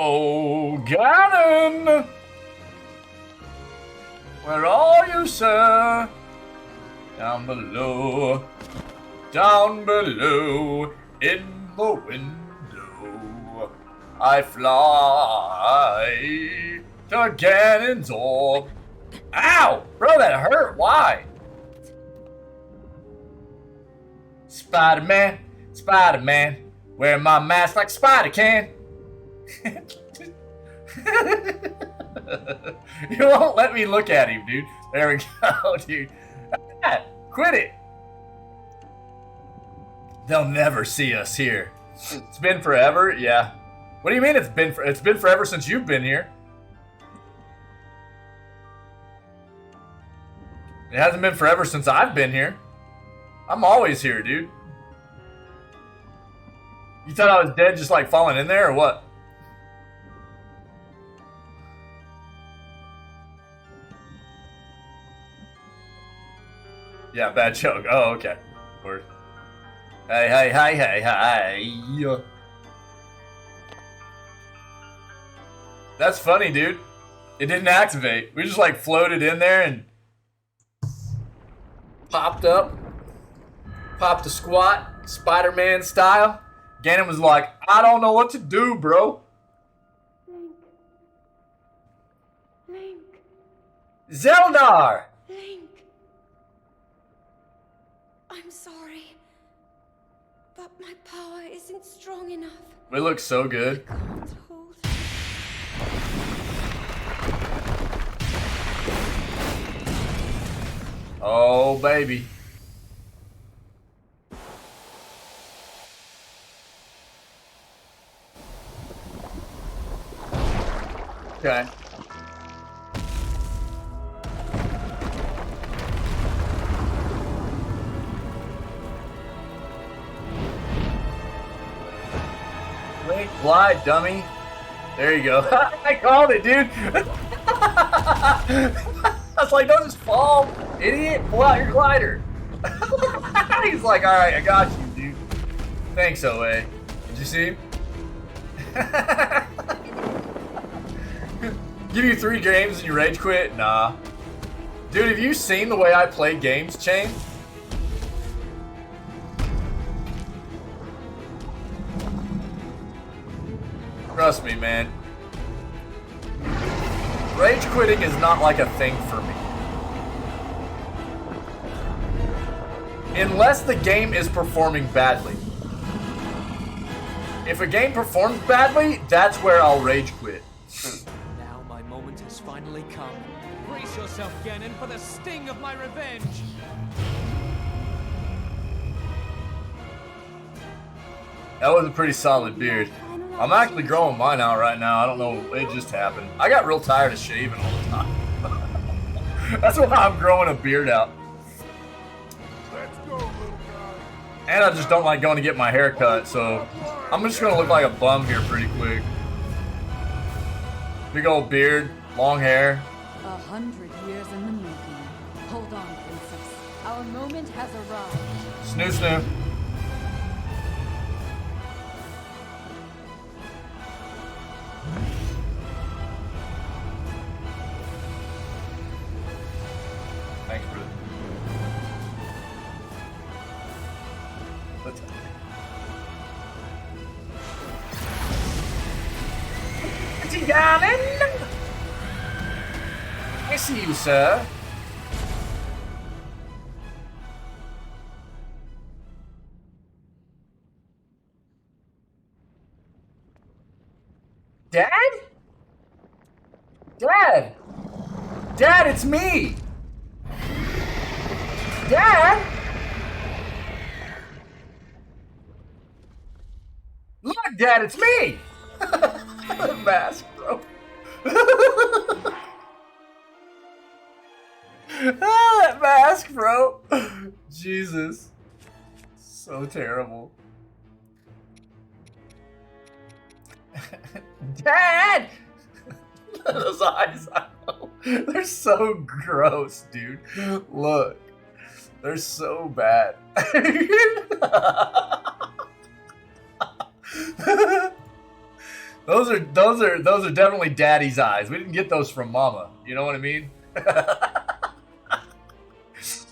Oh, Ganon! Where are you, sir? Down below, in the window, I fly to Ganondorf. Ow! Bro, that hurt. Why? Spider-Man, Spider-Man, wear my mask like Spider can. You won't let me look at him, dude. There we go, dude. Quit it. They'll never see us here. It's been forever, yeah. What do you mean it's been forever since you've been here? It hasn't been forever since I've been here. I'm always here, dude. You thought I was dead just like falling in there or what? Yeah, bad joke. Oh, okay. Word. Hey, hey, hey, hey, hey. That's funny, dude. It didn't activate. We just like floated in there and popped up. Popped a squat, Spider-Man style. Ganon was like, I don't know what to do, bro. Link. Zeldar! Link. I'm sorry, but my power isn't strong enough. We look so good. I can't hold. Oh, baby. Okay. Link, glide, dummy. There you go. I called it, dude. I was like, don't just fall, idiot. Pull out your glider. He's like, all right, I got you, dude. Thanks, OA. Did you see him? Give you 3 games and you rage quit? Nah. Dude, have you seen the way I play games, Chain? Trust me, man. Rage quitting is not like a thing for me. Unless the game is performing badly. If a game performs badly, that's where I'll rage quit. Now my moment has finally come. Brace yourself, Ganon, for the sting of my revenge. That was a pretty solid beard. I'm actually growing mine out right now. I don't know, it just happened. I got real tired of shaving all the time. That's why I'm growing a beard out. Let's go, little guy. And I just don't like going to get my hair cut, so I'm just gonna look like a bum here pretty quick. Big old beard, long hair. 100 years in the making. Hold on, princess. Our moment has arrived. Snoo snoo. Thanks, brother. Let's Ganon! I see you, sir. Dad? Dad! Dad, it's me! Dad! Look, Dad, it's me! The mask, bro. Ah, that mask, bro. Jesus. So terrible. Dad! Those eyes, I know. They're so gross, dude. Look. They're so bad. Those are definitely daddy's eyes. We didn't get those from mama. You know what I mean?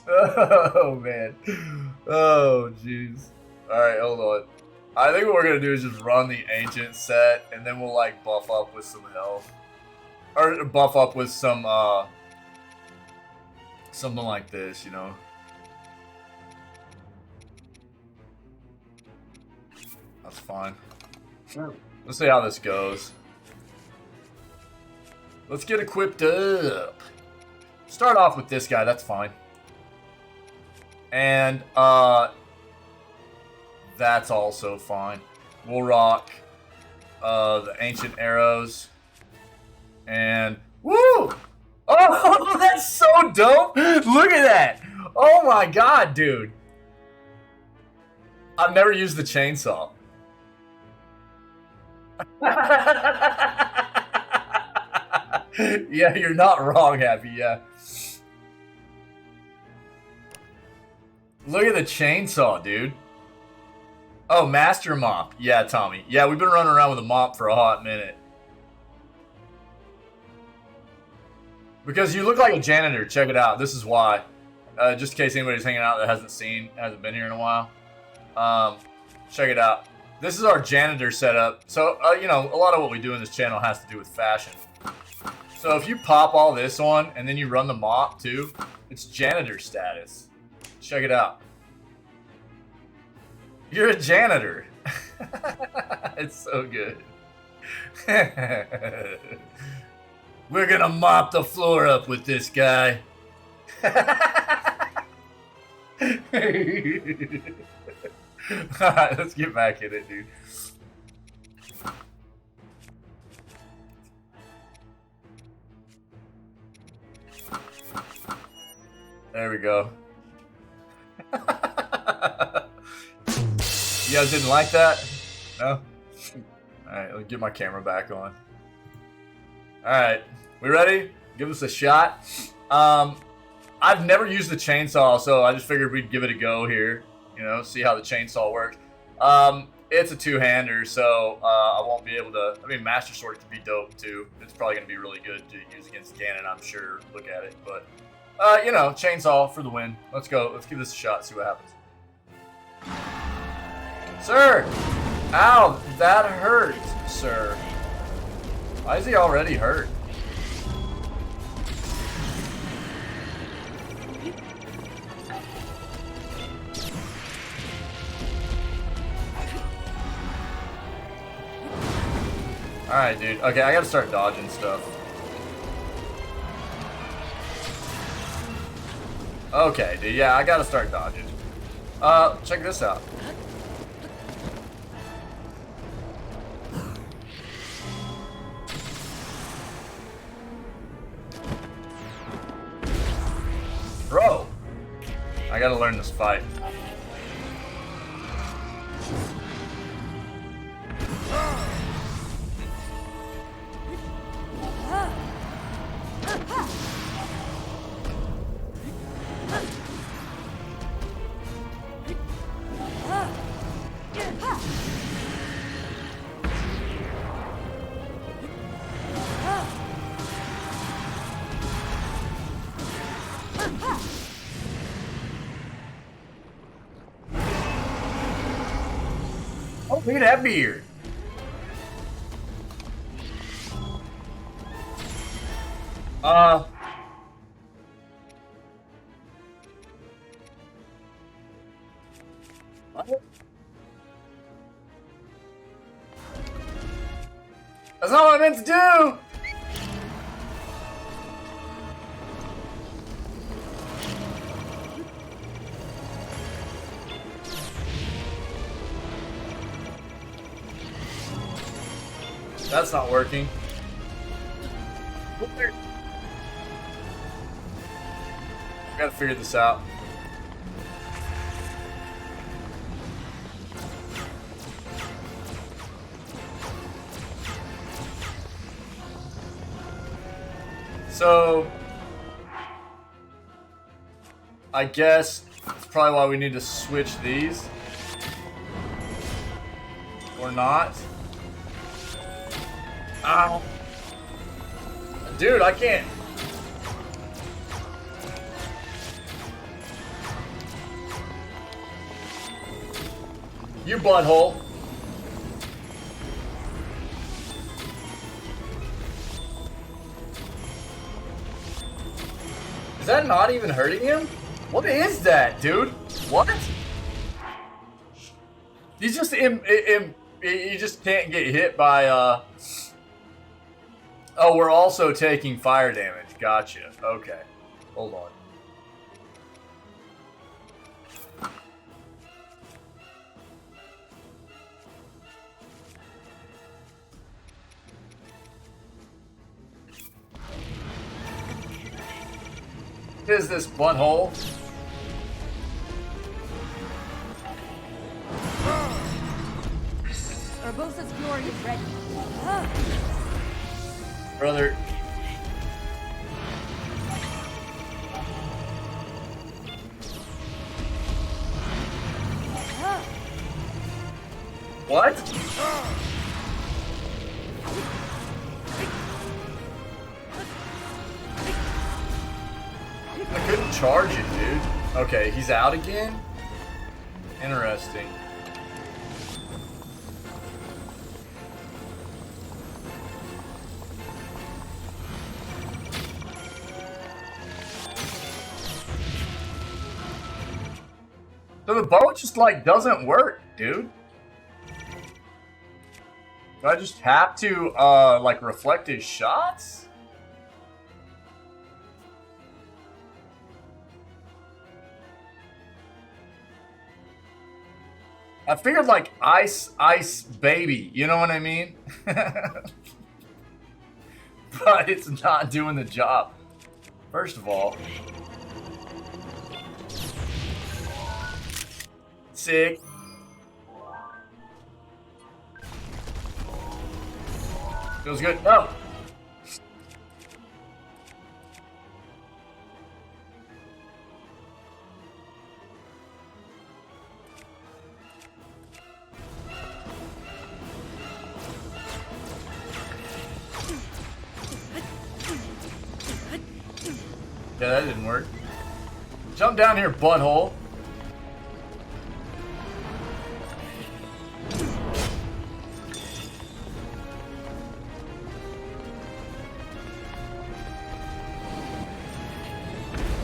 Oh man. Oh jeez. Alright, hold on. I think what we're gonna do is just run the ancient set and then we'll like buff up with some health. Or buff up with some something like this, you know. That's fine. Let's see how this goes. Let's get equipped up. Start off with this guy, that's fine. And that's also fine. We'll rock the ancient arrows. And woo! Oh, that's so dope! Look at that! Oh my god, dude! I've never used the chainsaw. Yeah, you're not wrong, Happy, yeah. Look at the chainsaw, dude. Oh, Master Mop. Yeah, Tommy. Yeah, we've been running around with a mop for a hot minute. Because you look like a janitor. Check it out. This is why. Just in case anybody's hanging out that hasn't been here in a while. Check it out. This is our janitor setup. So, you know, a lot of what we do in this channel has to do with fashion. So if you pop all this on and then you run the mop too, it's janitor status. Check it out. You're a janitor. It's so good. We're gonna mop the floor up with this guy. Alright, let's get back in it, dude. There we go. You guys didn't like that? No? Alright, let me get my camera back on. Alright, we ready? Give us a shot. I've never used the chainsaw, so I just figured we'd give it a go here. You know, see how the chainsaw works. It's a two-hander, so I won't be able to... I mean, Master Sword could be dope, too. It's probably going to be really good to use against Ganon, I'm sure. Look at it, but... you know, chainsaw for the win. Let's go. Let's give this a shot, see what happens. Sir! Ow! That hurt, sir. Why is he already hurt? Alright, dude. Okay, I gotta start dodging stuff. Okay, dude. Yeah, I gotta start dodging. Check this out. Bro! I gotta learn this fight. Oh, look at that beard. What? That's not what I meant to do! That's not working. I gotta figure this out. So, I guess that's probably why we need to switch these. Or not. Ow. Dude, I can't. You butthole. Is that not even hurting him? What is that, dude? What? He's just he just can't get hit by Oh, we're also taking fire damage. Gotcha. Okay. Hold on. What is this butthole? Urbosa's glory is ready. Brother. What? I couldn't charge it, dude. Okay, he's out again? Interesting. So the bow just like doesn't work, dude. Do I just have to like reflect his shots? I figured like ice baby, you know what I mean? But it's not doing the job. First of all, sick. Feels good. No. Yeah, that didn't work. Jump down here, butthole.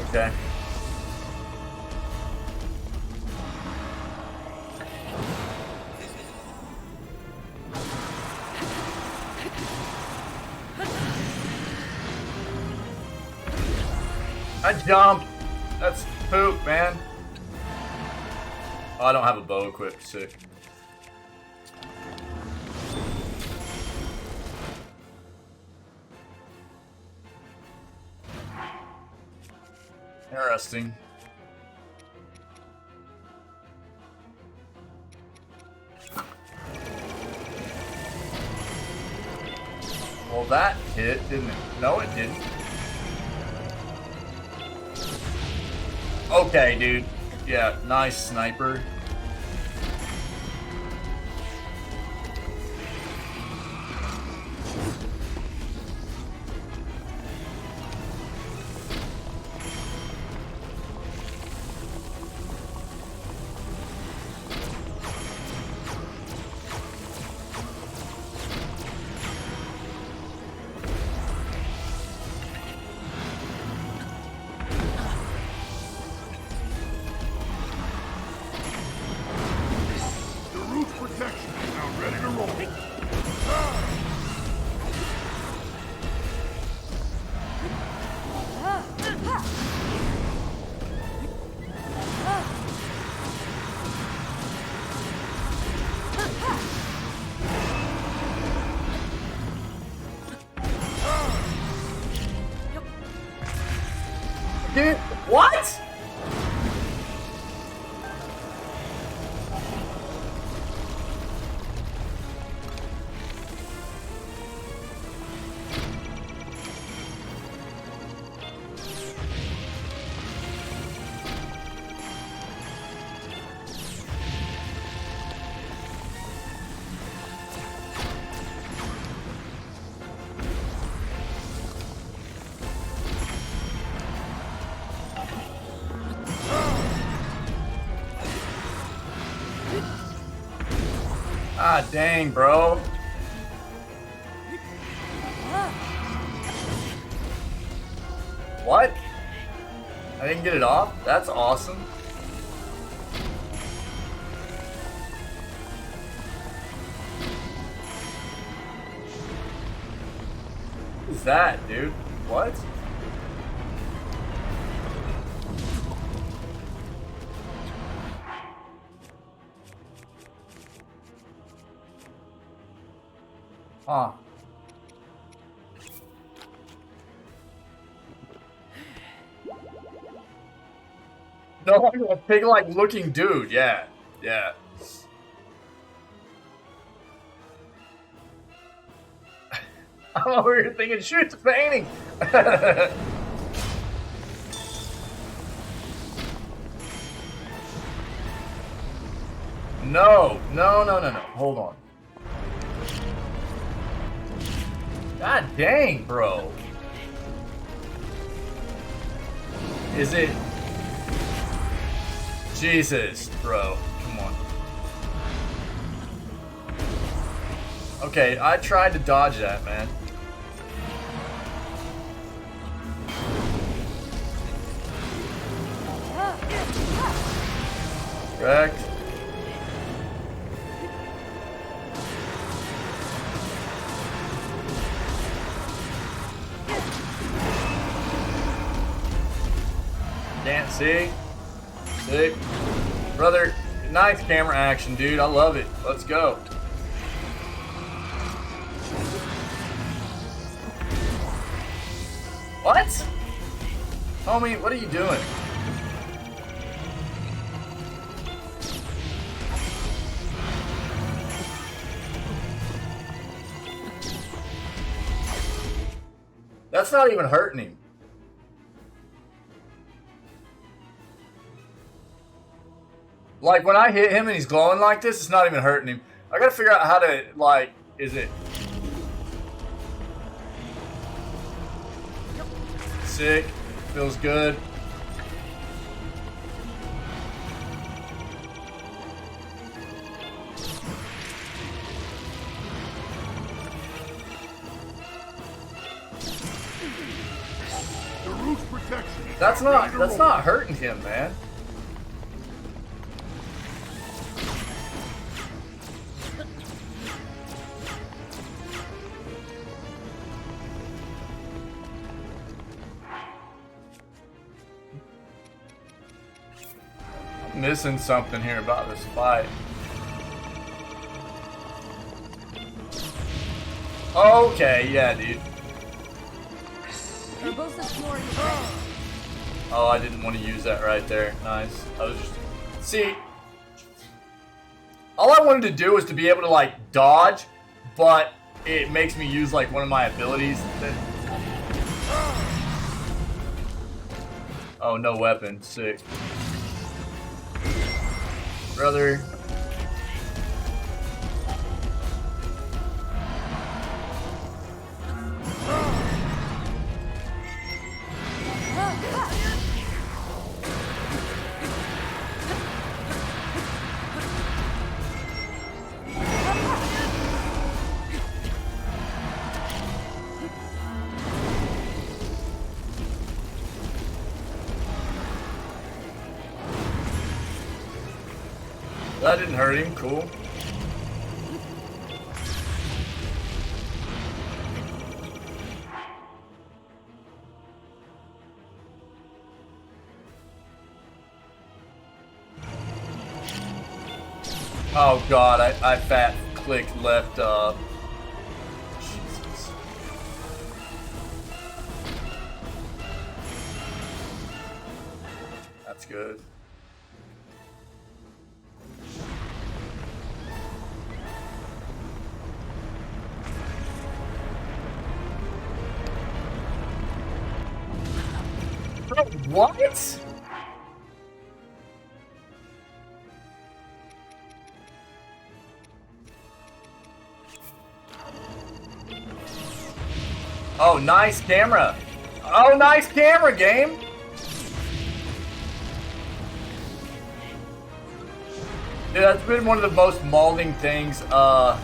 Okay. I jumped. That's poop, man. Oh, I don't have a bow equipped. Sick. Interesting. Well, that hit, didn't it? No, it didn't. Okay, dude. Yeah, nice sniper. Dude, what? God dang, bro. What? I didn't get it off? That's awesome. What is that, dude? What? Huh. No, a pig-like looking dude. Yeah, yeah. I'm over here thinking, shoot the painting. No. Hold on. God dang, bro. Is it? Jesus, bro. Come on. Okay, I tried to dodge that, man. Correct. Can't see. Sick. Brother, nice camera action, dude. I love it. Let's go. What? Homie, what are you doing? That's not even hurting him. Like, when I hit him and he's glowing like this, it's not even hurting him. I gotta figure out how to, like, is it... Sick. Feels good. The root's protection. That's not hurting him, man. Missing something here about this fight. Okay, yeah, dude. Oh, I didn't want to use that right there. Nice. I was just... See, all I wanted to do was to be able to, like, dodge, but it makes me use, like, one of my abilities. Oh, no weapon. Sick. Brother. That didn't hurt him. Cool. Oh god, I fat clicked left Jesus. That's good. What? Oh, nice camera. Oh, nice camera, game. Dude, that's been one of the most mauling things. I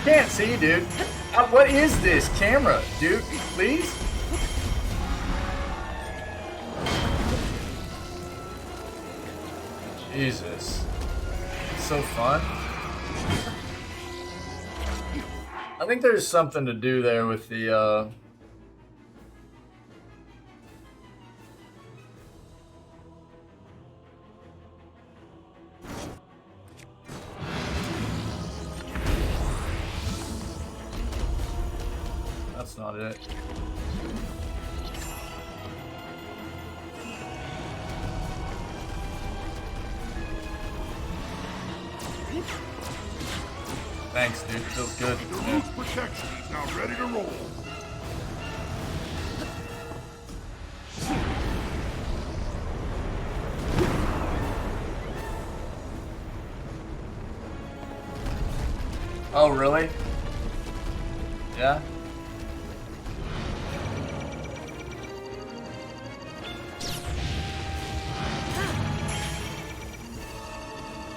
can't see, dude. What is this camera, dude? Please? Jesus. It's so fun. I think there's something to do there with the, That's not it. Thanks, dude. Feels good. The roof's protection is now ready to roll. Oh, really? Yeah?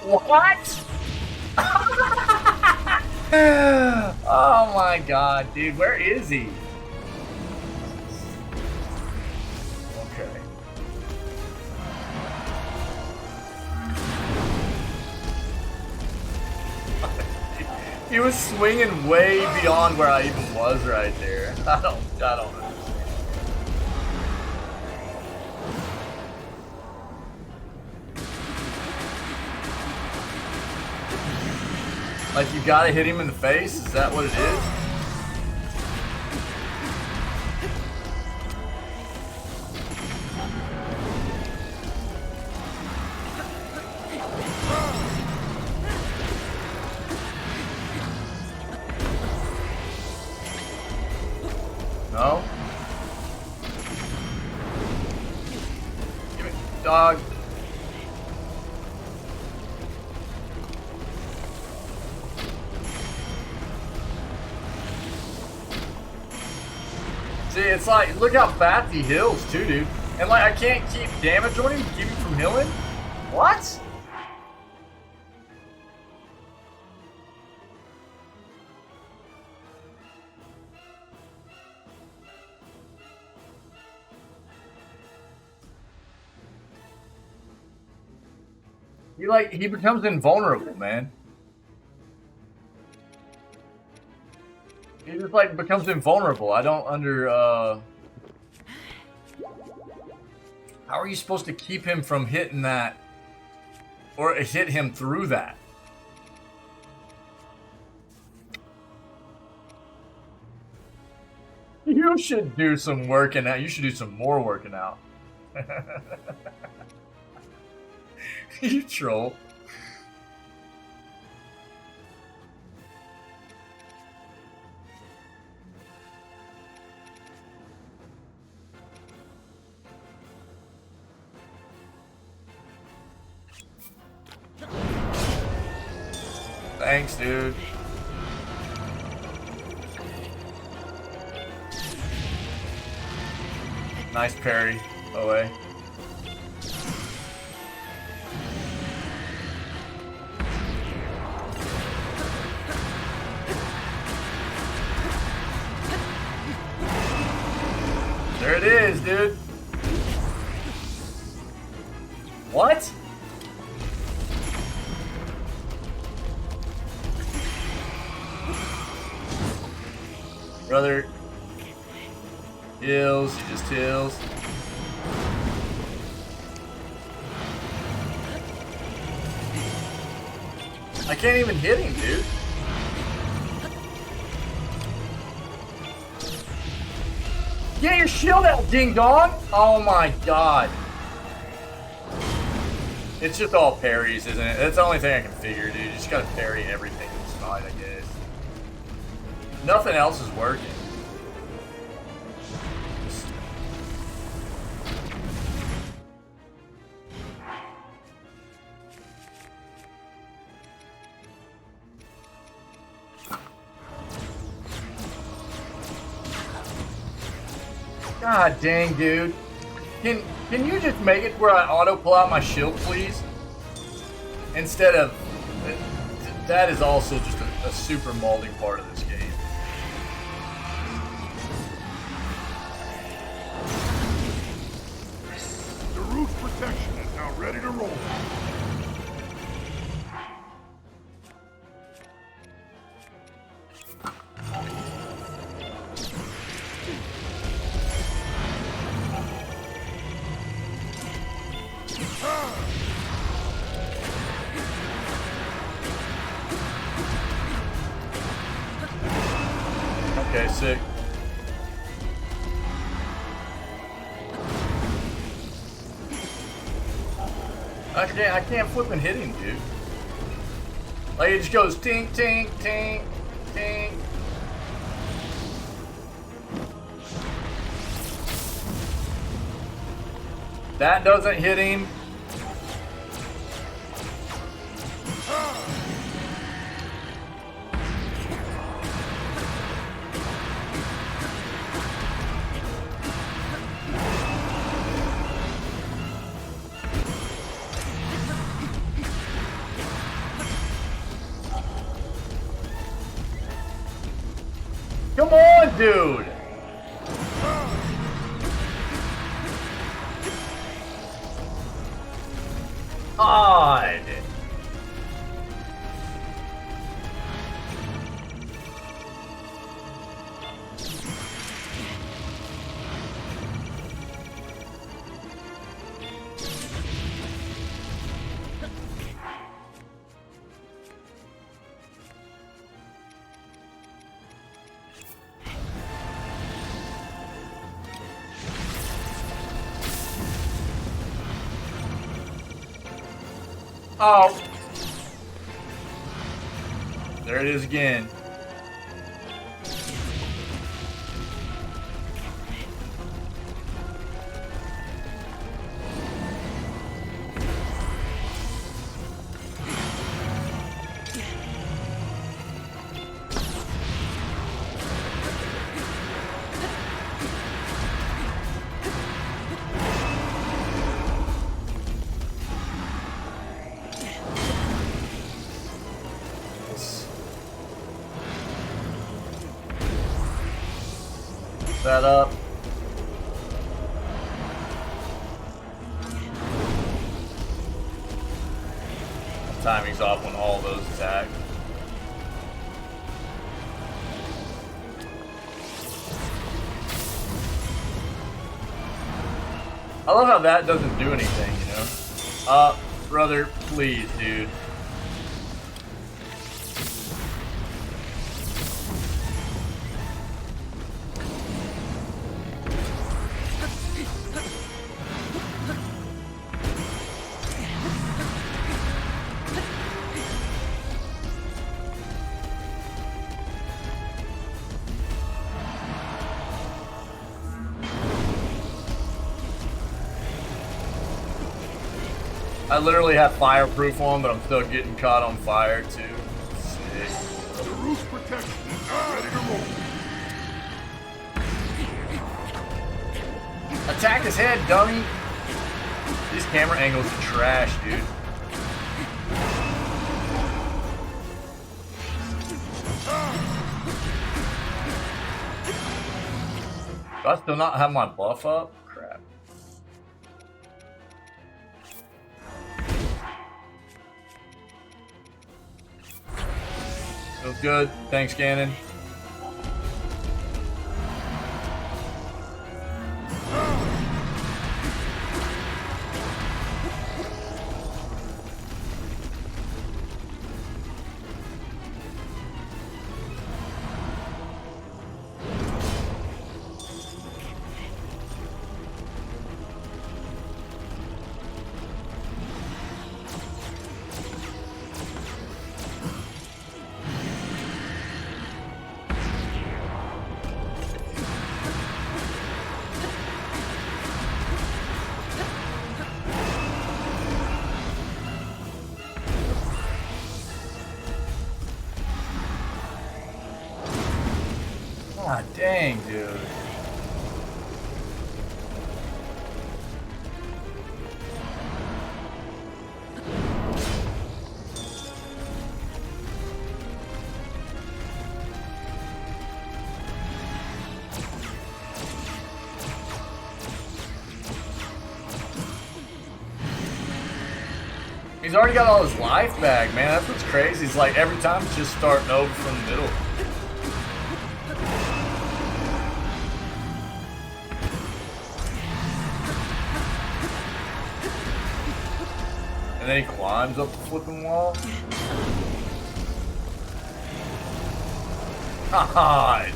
What? Oh my god, dude, where is he? Okay. He was swinging way beyond where I even was right there. I don't understand. Like, you gotta hit him in the face? Is that what it is? No? Give me, dog. See, it's like, look how fast he heals too, dude. And like, I can't keep damage on him to keep him from healing? What? He becomes invulnerable, man. He just like becomes invulnerable. I don't how are you supposed to keep him from hitting that? Or hit him through that? You should do some working out. You should do some more working out. You troll. Thanks, dude. Nice parry, by the way. There it is, dude. What? Brother heals, he just heals. I can't even hit him, dude. Get your shield out, ding dong! Oh my god. It's just all parries, isn't it? That's the only thing I can figure, dude. You just gotta parry everything in this fight, I guess. Nothing else is working. God dang, dude. Can you just make it where I auto pull out my shield, please? Instead of... That is also just a super molding part of this game. The roof's protection is now ready to roll. Okay, sick. I can't flip and hit him, dude. Like it just goes tink, tink, tink, tink. That doesn't hit him. Come on, dude! God! Oh. There it is again. That up. Timing's off on all those attacks. I love how that doesn't do anything, you know? Brother, please, dude. I literally have fireproof on, but I'm still getting caught on fire too. Sick. The roof's protection is now ready to roll. Attack his head, dummy! These camera angles are trash, dude. Do I still not have my buff up? Crap. Feels good. Thanks, Ganon. God dang, dude. already got all his life back, man. That's what's crazy. It's like every time it's just starting over from the middle. And then he climbs up the flipping wall. God.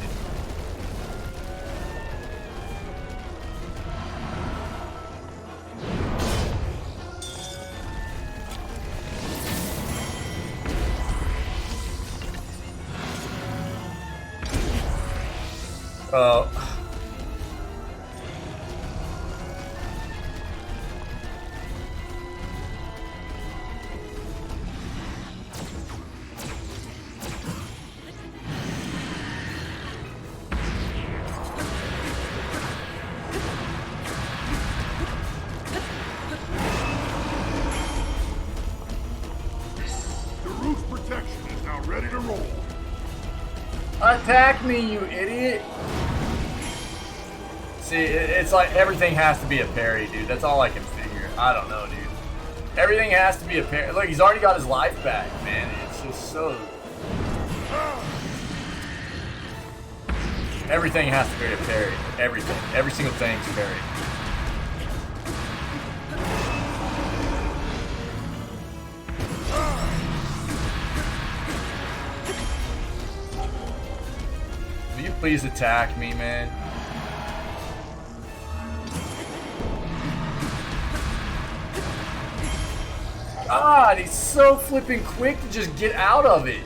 Attack me, you idiot! See, it's like everything has to be a parry, dude. That's all I can figure. I don't know, dude. Everything has to be a parry. Look, he's already got his life back, man. It's just so... Everything has to be a parry. Everything. Every single thing's parry. Will you please attack me, man? God, he's so flipping quick to just get out of it.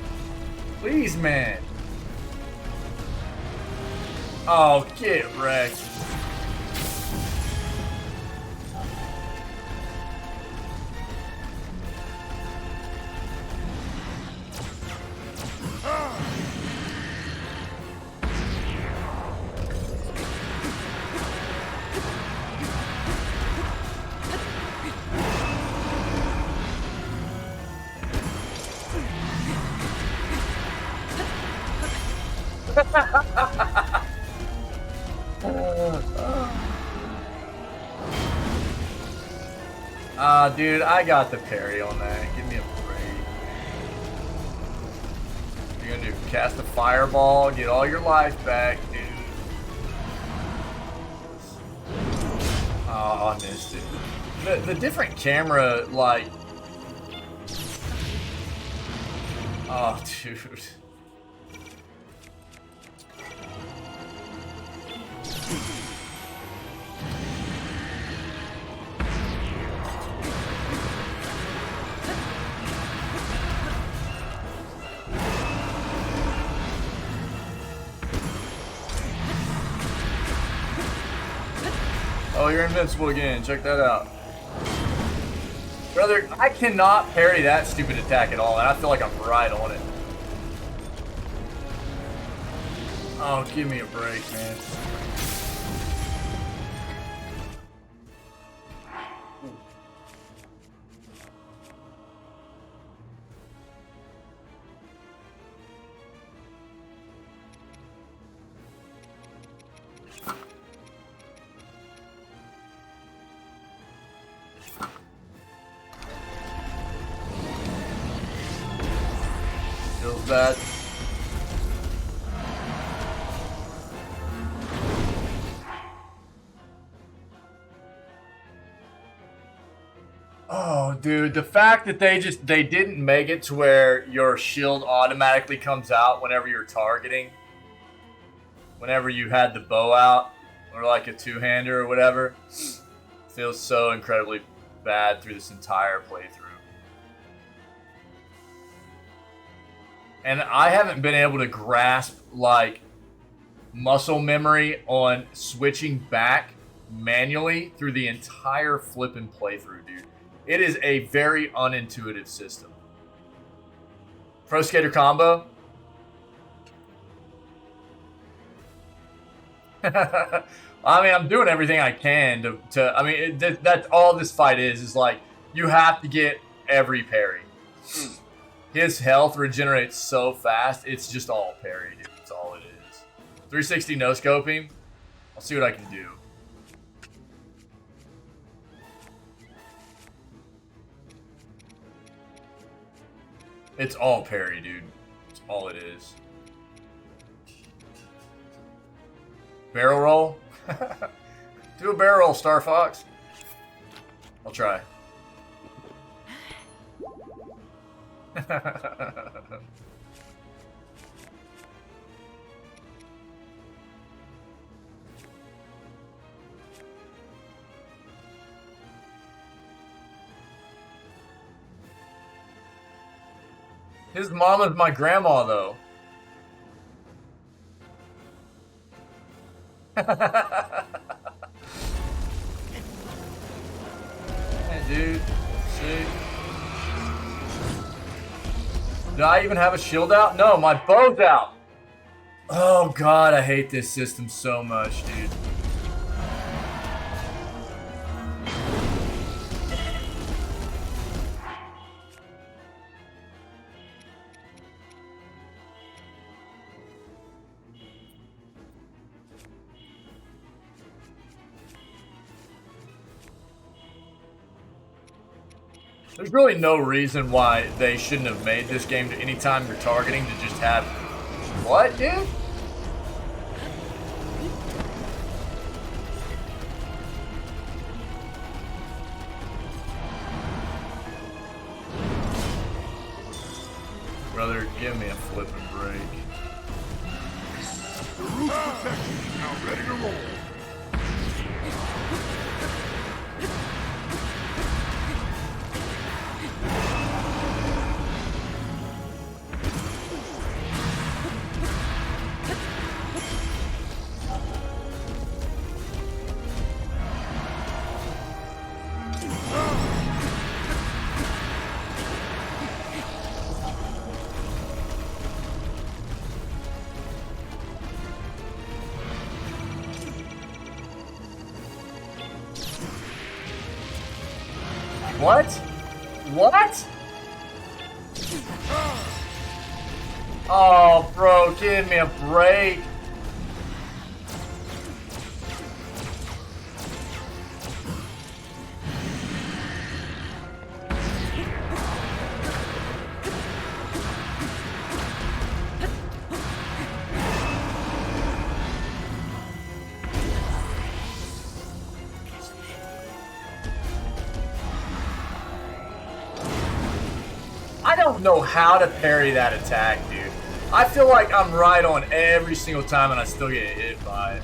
Please, man. Oh, get wrecked. Dude, I got the parry on that. Give me a break. You're gonna do cast a fireball, get all your life back, dude. Oh, I missed it. The different camera, like... Oh, dude. Oh, you're invincible again. Check that out. Brother, I cannot parry that stupid attack at all, and I feel like I'm right on it. Oh, give me a break, man. Feels bad. Oh, dude, the fact that they didn't make it to where your shield automatically comes out whenever you're targeting. Whenever you had the bow out, or like a two-hander or whatever, feels so incredibly bad through this entire playthrough. And I haven't been able to grasp, like, muscle memory on switching back manually through the entire flippin' playthrough, dude. It is a very unintuitive system. Pro Skater combo. I mean, I'm doing everything I can to I mean, that's all this fight is like, you have to get every parry. His health regenerates so fast, it's just all parry, dude. That's all it is. 360 no-scoping. I'll see what I can do. It's all parry, dude. It's all it is. Barrel roll? Do a barrel roll, Star Fox. I'll try. His mama's my grandma, though. Hey, dude. See? Do I even have a shield out? No, my bow's out. Oh, God, I hate this system so much, dude. There's really no reason why they shouldn't have made this game to anytime you're targeting to just have... What, dude? Brother, give me a flipping break. The roof protection is now ready to roll. What? What? Oh, bro, give me a break. I don't know how to parry that attack, dude. I feel like I'm right on every single time and I still get hit by it.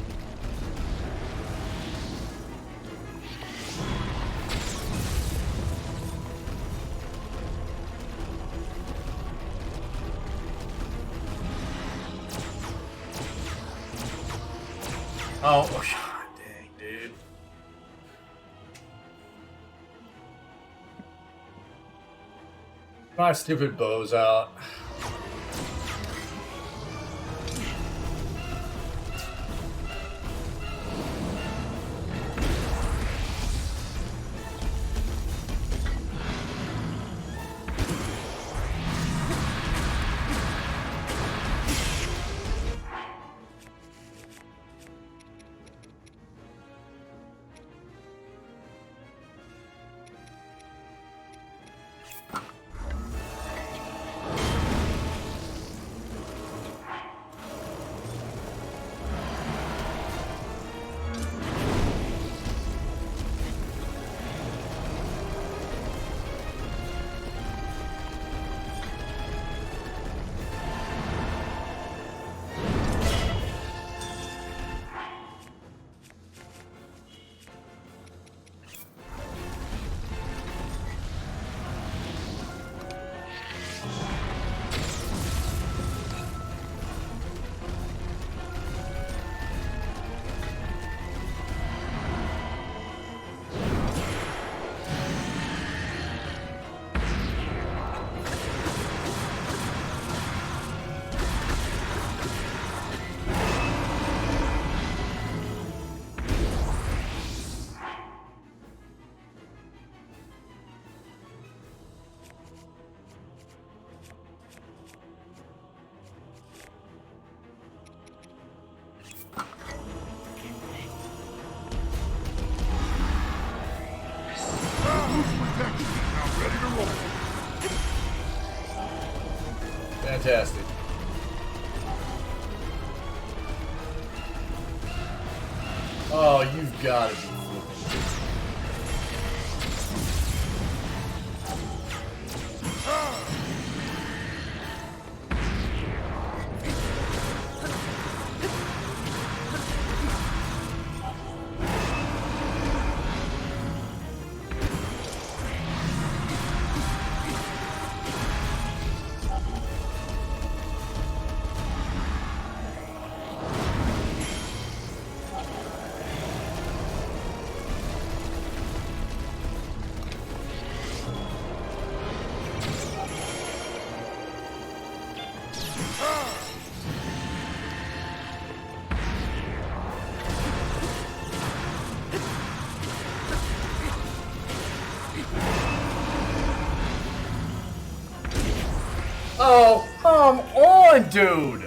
Oh, god dang, dude. My stupid bow's out. Fantastic. Oh, you've got to be flipping. Oh, come on, dude!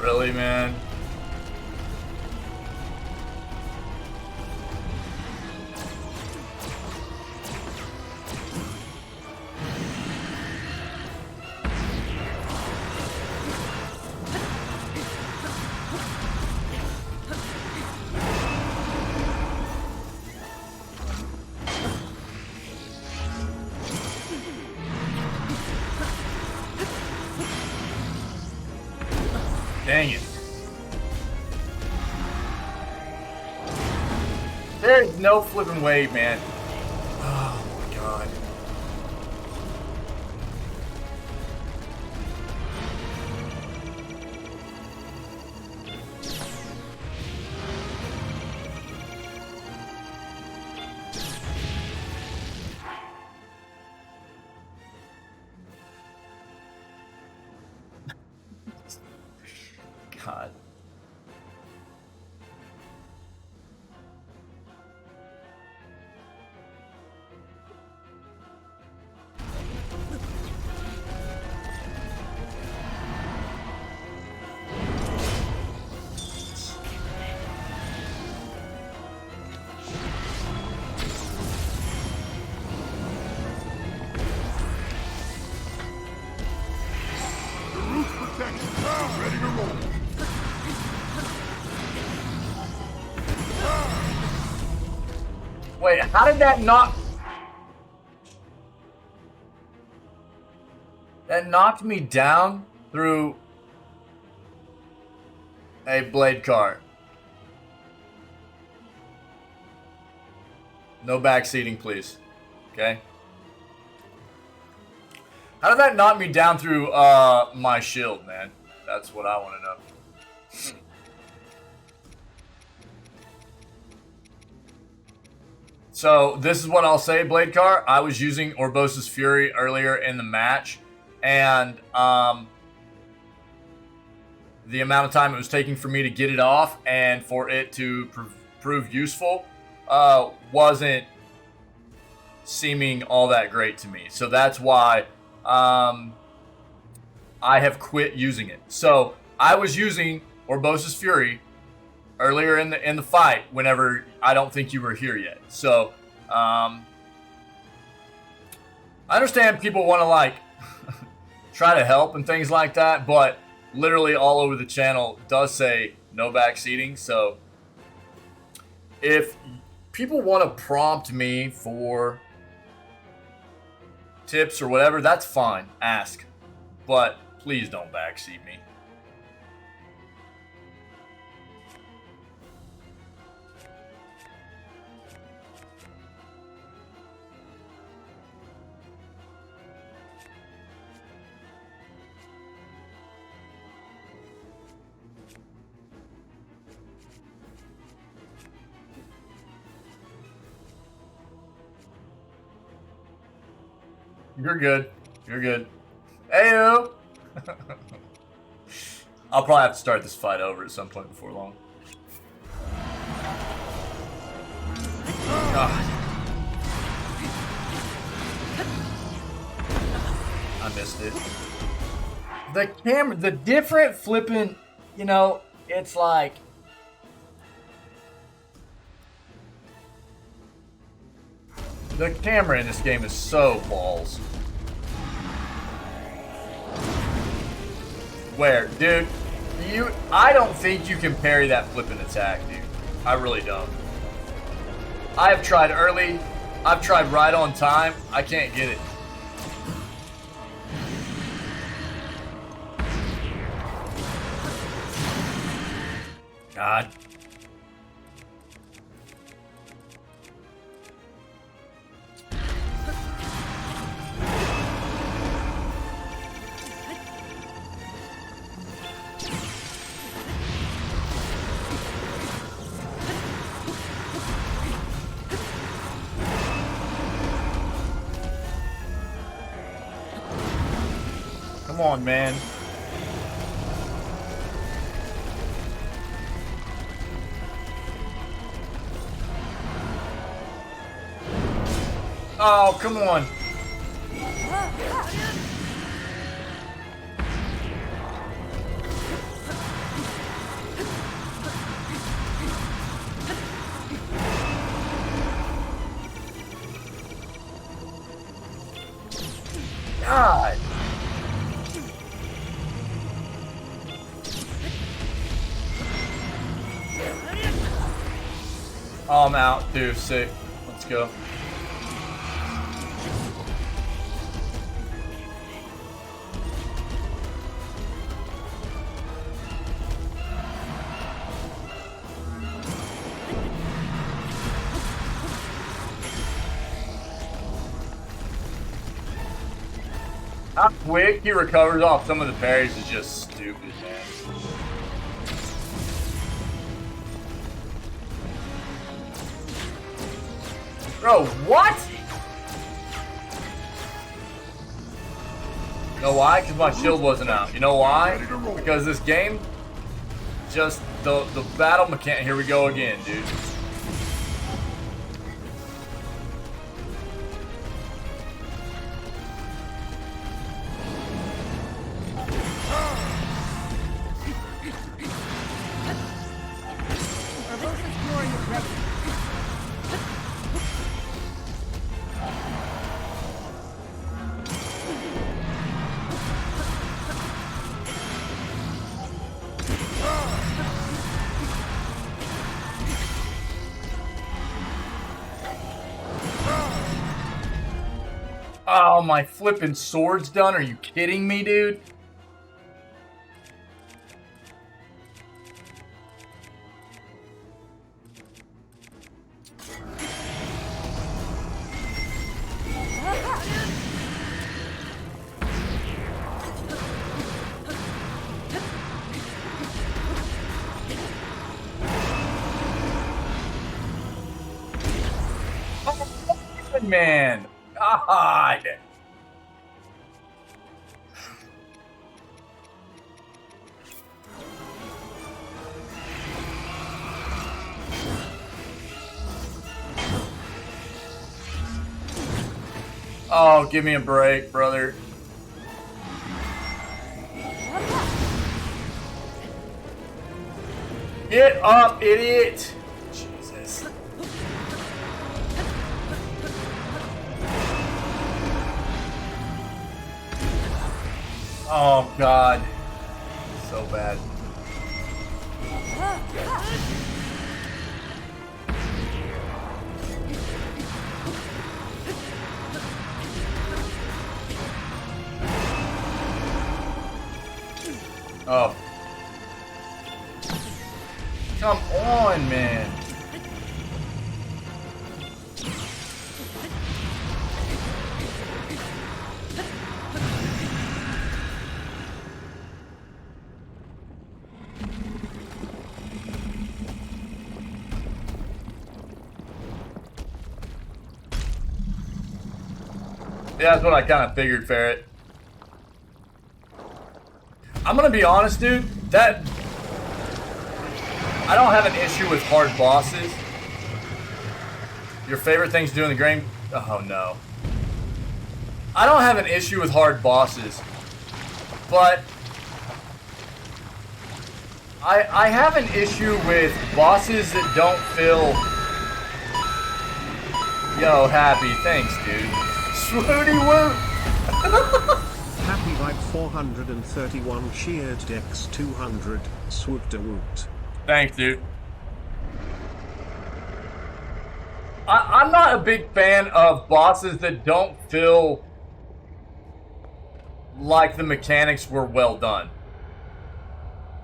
Really, man? Dang it. There's no flipping way, man. Oh my god. God. The roof's protected. Now ready to roll. Wait, how did that not... That knocked me down through a blade cart. No backseating, please. Okay? How did that knock me down through my shield, man? That's what I want to know. So, this is what I'll say, Blade Car. I was using Orbosa's Fury earlier in the match, and the amount of time it was taking for me to get it off and for it to prove useful wasn't seeming all that great to me. So that's why I have quit using it. So, I was using Orbosa's Fury earlier in the fight, whenever I don't think you were here yet. So, I understand people want to like try to help and things like that, but literally all over the channel does say no backseating. So, if people want to prompt me for tips or whatever, that's fine. Ask, but please don't backseat me. You're good. You're good. Ayo! I'll probably have to start this fight over at some point before long. God. I missed it. The camera, the different flipping, you know, it's like... The camera in this game is so balls. Where, dude? I don't think you can parry that flipping attack, dude. I really don't. I have tried early. I've tried right on time. I can't get it. God. Come on, man. Oh, come on. God. Oh, I'm out, dude. Sick. Let's go. How quick he recovers off some of the parries is just stupid, man. Bro, what? You know why? Because my shield wasn't out. You know why? Because this game, just the battle mechanic. Here we go again, dude. Oh, my flipping sword's done? Are you kidding me, dude? Oh, man. God. Oh, give me a break, brother. Get up, idiot. Jesus. Oh, God. So bad. Oh. Come on, man. Yeah, that's what I kind of figured, Ferret. I'm gonna be honest, dude. That I don't have an issue with hard bosses. Your favorite things to do in the game? Oh no. I don't have an issue with hard bosses, but I have an issue with bosses that don't feel. Yo, Happy, thanks, dude. Swooty woo. Happy Vibe 431 cheered Dex 200 swooped a woot. Thanks, dude. I'm not a big fan of bosses that don't feel like the mechanics were well done.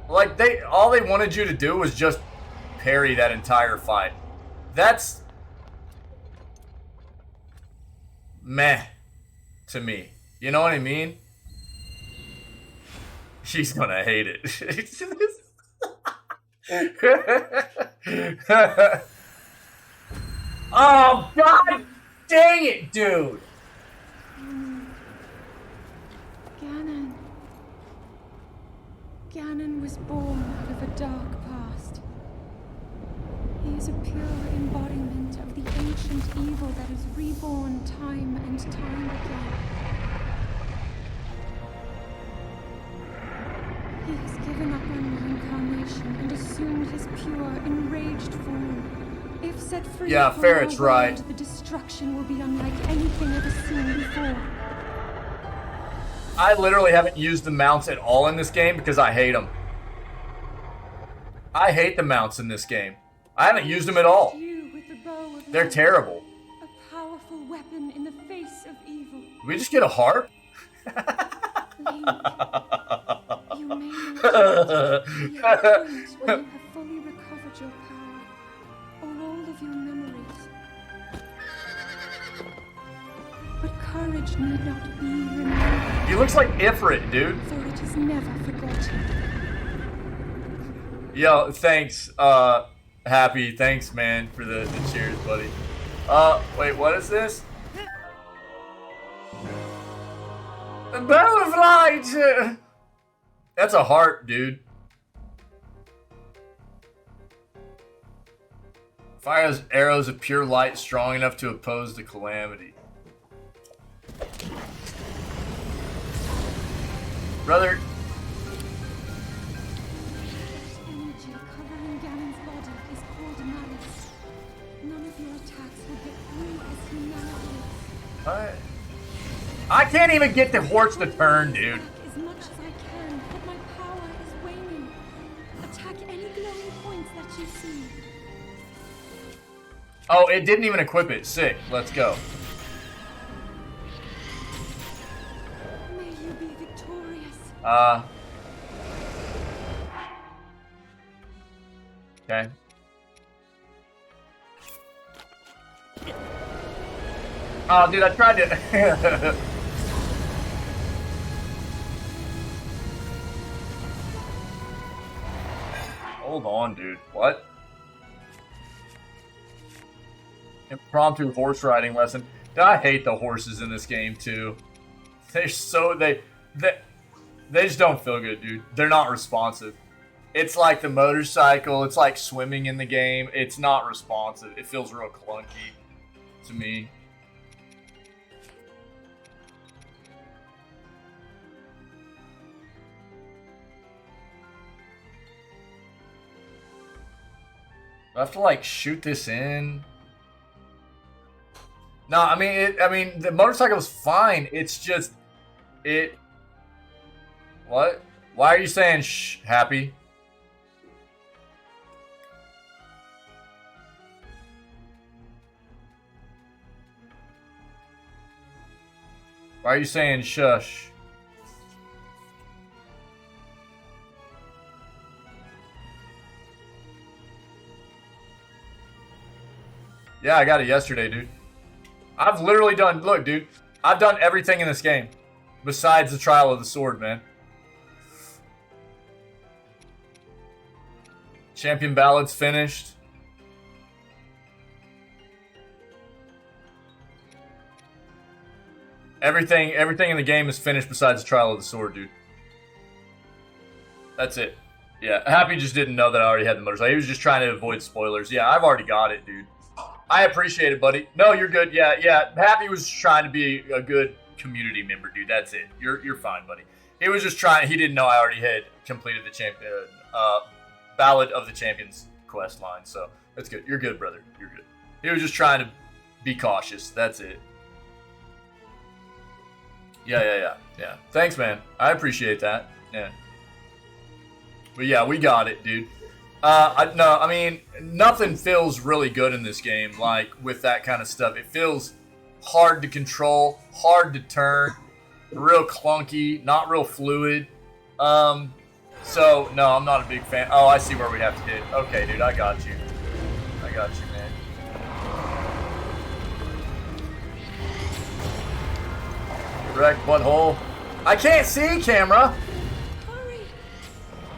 Like all they wanted you to do was just parry that entire fight. That's meh to me. You know what I mean? She's gonna hate it. Oh, God dang it, dude! Ganon. Ganon was born out of a dark past. He is a pure embodiment of the ancient evil that is reborn time and time again. He has given up on reincarnation and assumed his pure, enraged form. If set free, yeah, Ferret's right. The destruction will be unlike anything ever seen before. I literally haven't used the mounts at all in this game because I hate them. I hate the mounts in this game. I haven't used them at all. They're terrible. A powerful weapon in the face of evil. Did we just get a harp? Link, you may not be at a point where you have fully recovered your power, or all of your memories. But courage need not be remembered. He looks like Ifrit, dude. For it is never forgotten. Yo, thanks, Happy. Thanks, man, for the cheers, buddy. Wait, what is this? A bow of light! That's a heart, dude. Fires arrows of pure light strong enough to oppose the calamity. Brother. Energy covering Ganon's body is called malice. None of your attacks will get through as he now is. What? I can't even get the horse to turn, dude. As much as I can, but my power is waning. Attack any glowing points that you see. Oh, it didn't even equip it. Sick. Let's go. May you be victorious. Okay. Oh, dude, I tried to. Hold on, dude. What? Impromptu horse riding lesson. I hate the horses in this game too. They're so they just don't feel good, dude. They're not responsive. It's like the motorcycle. It's like swimming in the game. It's not responsive. It feels real clunky to me. Do I have to like shoot this in? No, I mean the motorcycle is fine. It's just it. What? Why are you saying shh, Happy? Why are you saying shush? Yeah, I got it yesterday, dude. I've literally done, look, dude. I've done everything in this game. Besides the Trial of the Sword, man. Champion Ballad's finished. Everything in the game is finished besides the Trial of the Sword, dude. That's it. Yeah, Happy just didn't know that I already had the motorcycle. He was just trying to avoid spoilers. Yeah, I've already got it, dude. I appreciate it, buddy. No, you're good. Yeah. Happy was trying to be a good community member, dude. That's it. You're fine, buddy. He was just trying. He didn't know I already had completed the Ballad of the Champions quest line, so that's good. You're good, brother. You're good. He was just trying to be cautious. That's it. Yeah. Thanks, man. I appreciate that. Yeah. But yeah, we got it, dude. I mean, nothing feels really good in this game, like, with that kind of stuff. It feels hard to control, hard to turn, real clunky, not real fluid. So, no, I'm not a big fan. Oh, I see where we have to hit. Okay, dude, I got you. I got you, man. Wreck butthole. I can't see, camera! Hurry!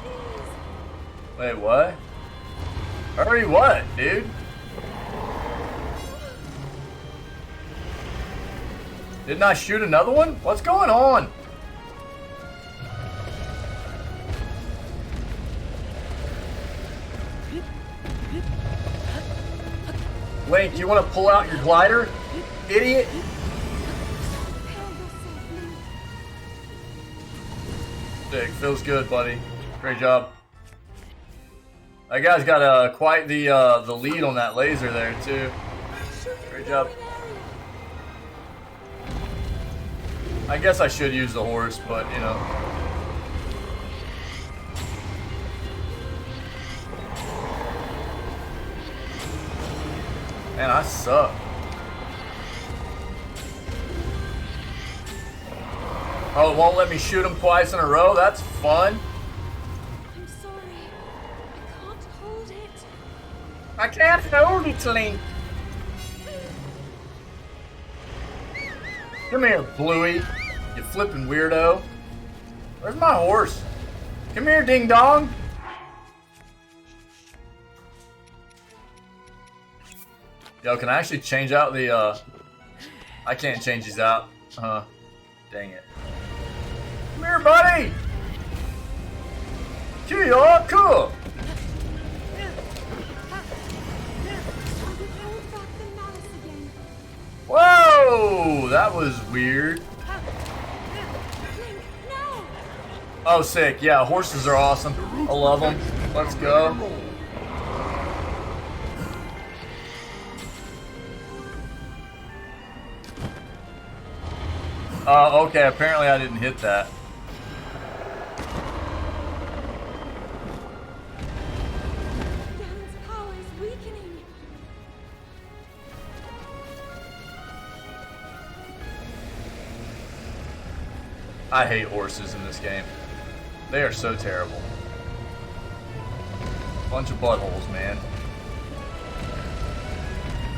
Please! Wait, what? Hurry what, dude? Didn't I shoot another one? What's going on? Link, you want to pull out your glider? Idiot! Sick, feels good, buddy. Great job. That guy's got quite the lead on that laser there too. Great job. I guess I should use the horse, but you know. Man, I suck. Oh, it won't let me shoot him twice in a row? That's fun. I'm sorry. I can't hold it. I can't hold it, Link. Come here, Bluey. You flippin' weirdo. Where's my horse? Come here, ding dong. Yo, can I actually change out the, I can't change these out. Dang it. Come here, buddy! Kia, cool! Whoa! That was weird. Oh, sick. Yeah, horses are awesome. I love them. Let's go. Okay, apparently I didn't hit that. Ganon's power is weakening. I hate horses in this game. They are so terrible. Bunch of buttholes, man.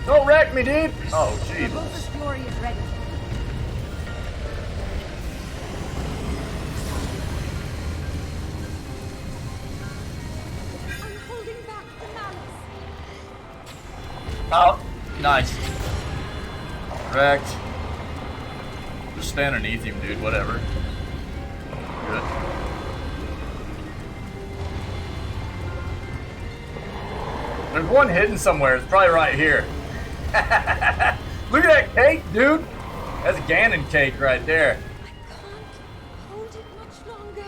Don't wreck me, dude! Oh, jeez. Rosa's glory is ready. I'm holding back the malice. Oh, nice. Wrecked. Just stay underneath him, dude. Whatever. Good. There's one hidden somewhere. It's probably right here. Look at that cake, dude. That's Ganon cake right there. I can't hold it much longer.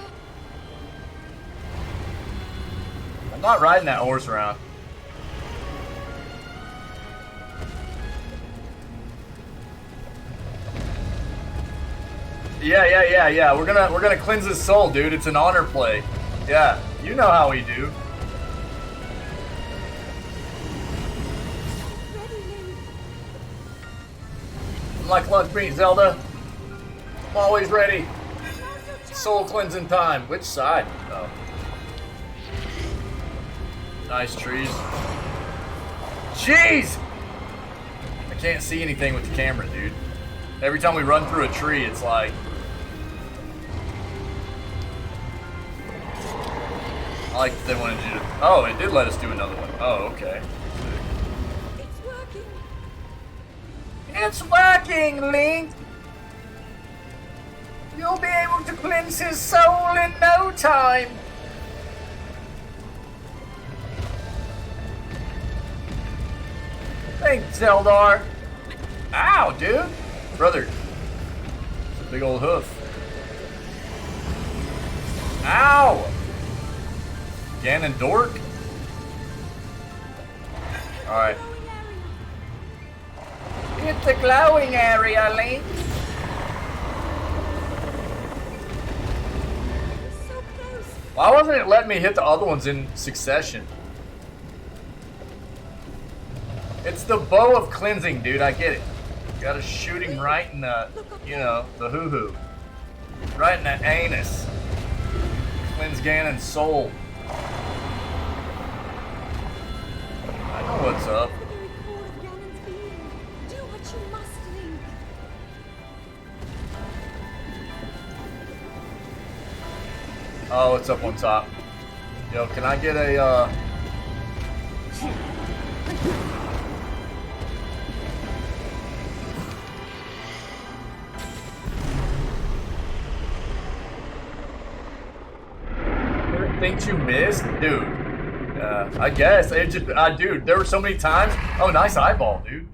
I'm not riding that horse around. Yeah. We're gonna cleanse his soul, dude. It's an honor play. Yeah, you know how we do. Ready, Link. I'm like lunch meat, Zelda. I'm always ready. Soul cleansing time. Which side? Oh. Nice trees. Jeez! I can't see anything with the camera, dude. Every time we run through a tree, it's like... I like that they wanted you to... Oh, it did let us do another one. Oh, okay. It's working. It's working, Link! You'll be able to cleanse his soul in no time. Thanks, Zeldar. Ow, dude. Brother. It's a big old hoof. Ow! Ganondorf? Alright. Hit the glowing area, Link. So close. Why wasn't it letting me hit the other ones in succession? It's the bow of cleansing, dude. I get it. Gotta shoot him right in the, you know, the hoo-hoo. Right in the anus. Cleanse Ganon's soul. I know what's up. The very core of Ganon's being. Do what you must, Link. Oh, it's up on top. Yo, can I get a, things you missed? Dude. I guess. It just, dude, there were so many times. Oh, nice eyeball, dude.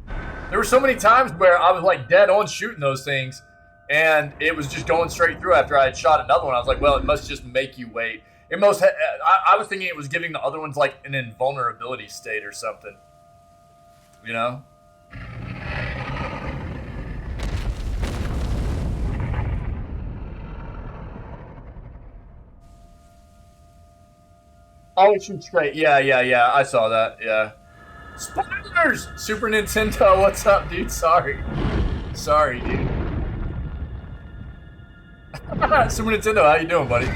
There were so many times where I was like dead on shooting those things, and it was just going straight through after I had shot another one. I was like, well, it must just make you wait. It must. I was thinking it was giving the other ones like an invulnerability state or something. You know? Oh, it shoots straight. Yeah. I saw that. Yeah. Spoilers! Super Nintendo, what's up, dude? Sorry, dude. Super Nintendo, how you doing, buddy?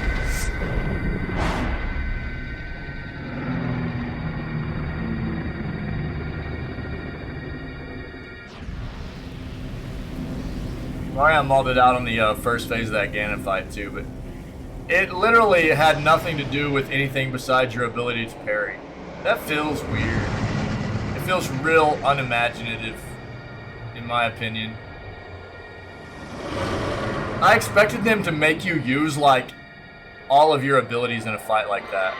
Sorry, I modded out on the first phase of that Ganon fight too, but it literally had nothing to do with anything besides your ability to parry. That feels weird. It feels real unimaginative, in my opinion. I expected them to make you use, like, all of your abilities in a fight like that,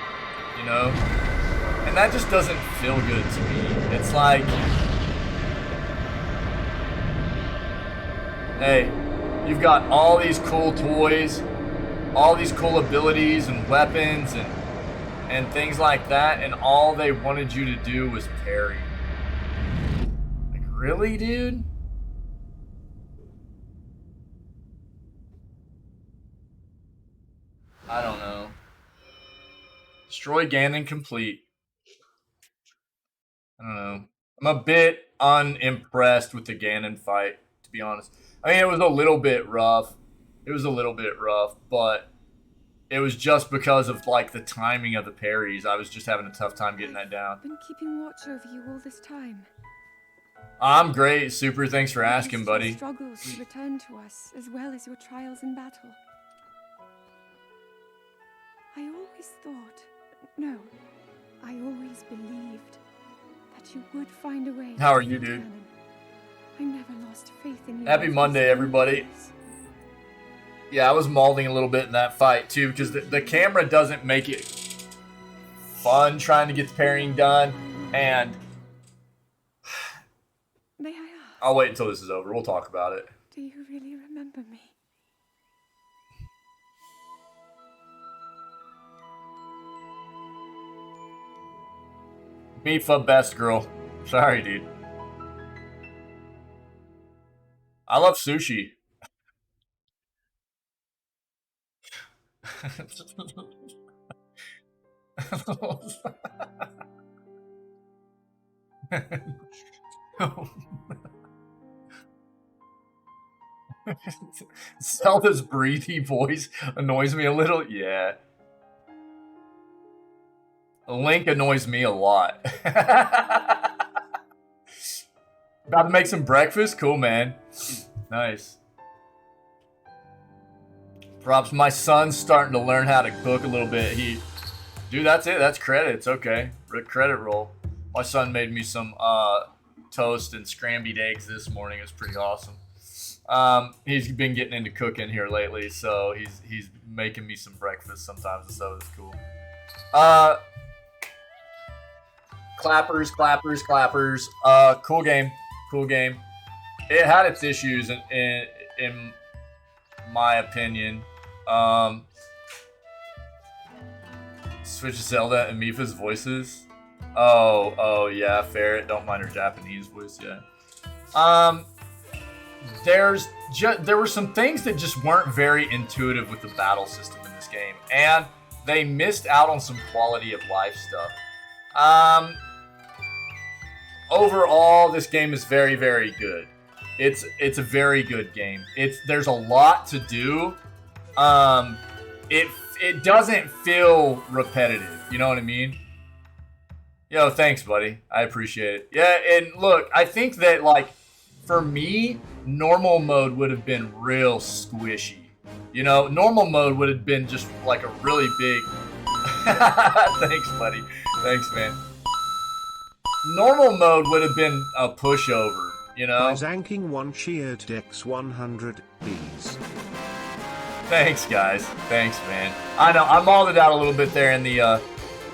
you know? And that just doesn't feel good to me. It's like, hey, you've got all these cool toys, all these cool abilities and weapons and things like that, and all they wanted you to do was parry. Like, really, dude? I don't know. Destroy Ganon complete. I don't know. I'm a bit unimpressed with the Ganon fight, to be honest. I mean, it was a little bit rough. But it was just because of, like, the timing of the parries. I was just having a tough time getting that down. I've been keeping watch over you all this time. I'm great, Super. Thanks for asking, buddy. Your struggles to return to us, as well as your trials in battle. I always thought, no, I always believed that you would find a way. How are you, dude? Ganon. I never lost faith in you. Happy Monday, everybody. Yeah, I was mauling a little bit in that fight, too, because the camera doesn't make it fun trying to get the parrying done, and May I ask? I'll wait until this is over. We'll talk about it. Do you really remember me? Mifa best girl. Sorry, dude. I love sushi. Zelda's breathy voice annoys me a little. Yeah. Link annoys me a lot. About to make some breakfast? Cool, man. Nice. Props. My son's starting to learn how to cook a little bit. Dude, that's it. That's credit. It's okay. Credit roll. My son made me some toast and scrambled eggs this morning. It was pretty awesome. He's been getting into cooking here lately, so he's making me some breakfast sometimes, and so it's cool. Clappers. Cool game. It had its issues in my opinion. Switch Zelda and Mifa's voices. Oh yeah, Ferret. Don't mind her Japanese voice yet. There were some things that just weren't very intuitive with the battle system in this game, and they missed out on some quality of life stuff. Overall, this game is very, very good. It's a very good game. There's a lot to do. It doesn't feel repetitive. You know what I mean? Yo, thanks, buddy. I appreciate it. Yeah, and look, I think that, like, for me, normal mode would have been real squishy. You know, normal mode would have been just like a really big... Thanks, buddy. Thanks, man. Normal mode would have been a pushover, you know? By zanking 1 cheered Dex 100 Bs. Thanks, guys. Thanks, man. I know, I mauled it out a little bit there in the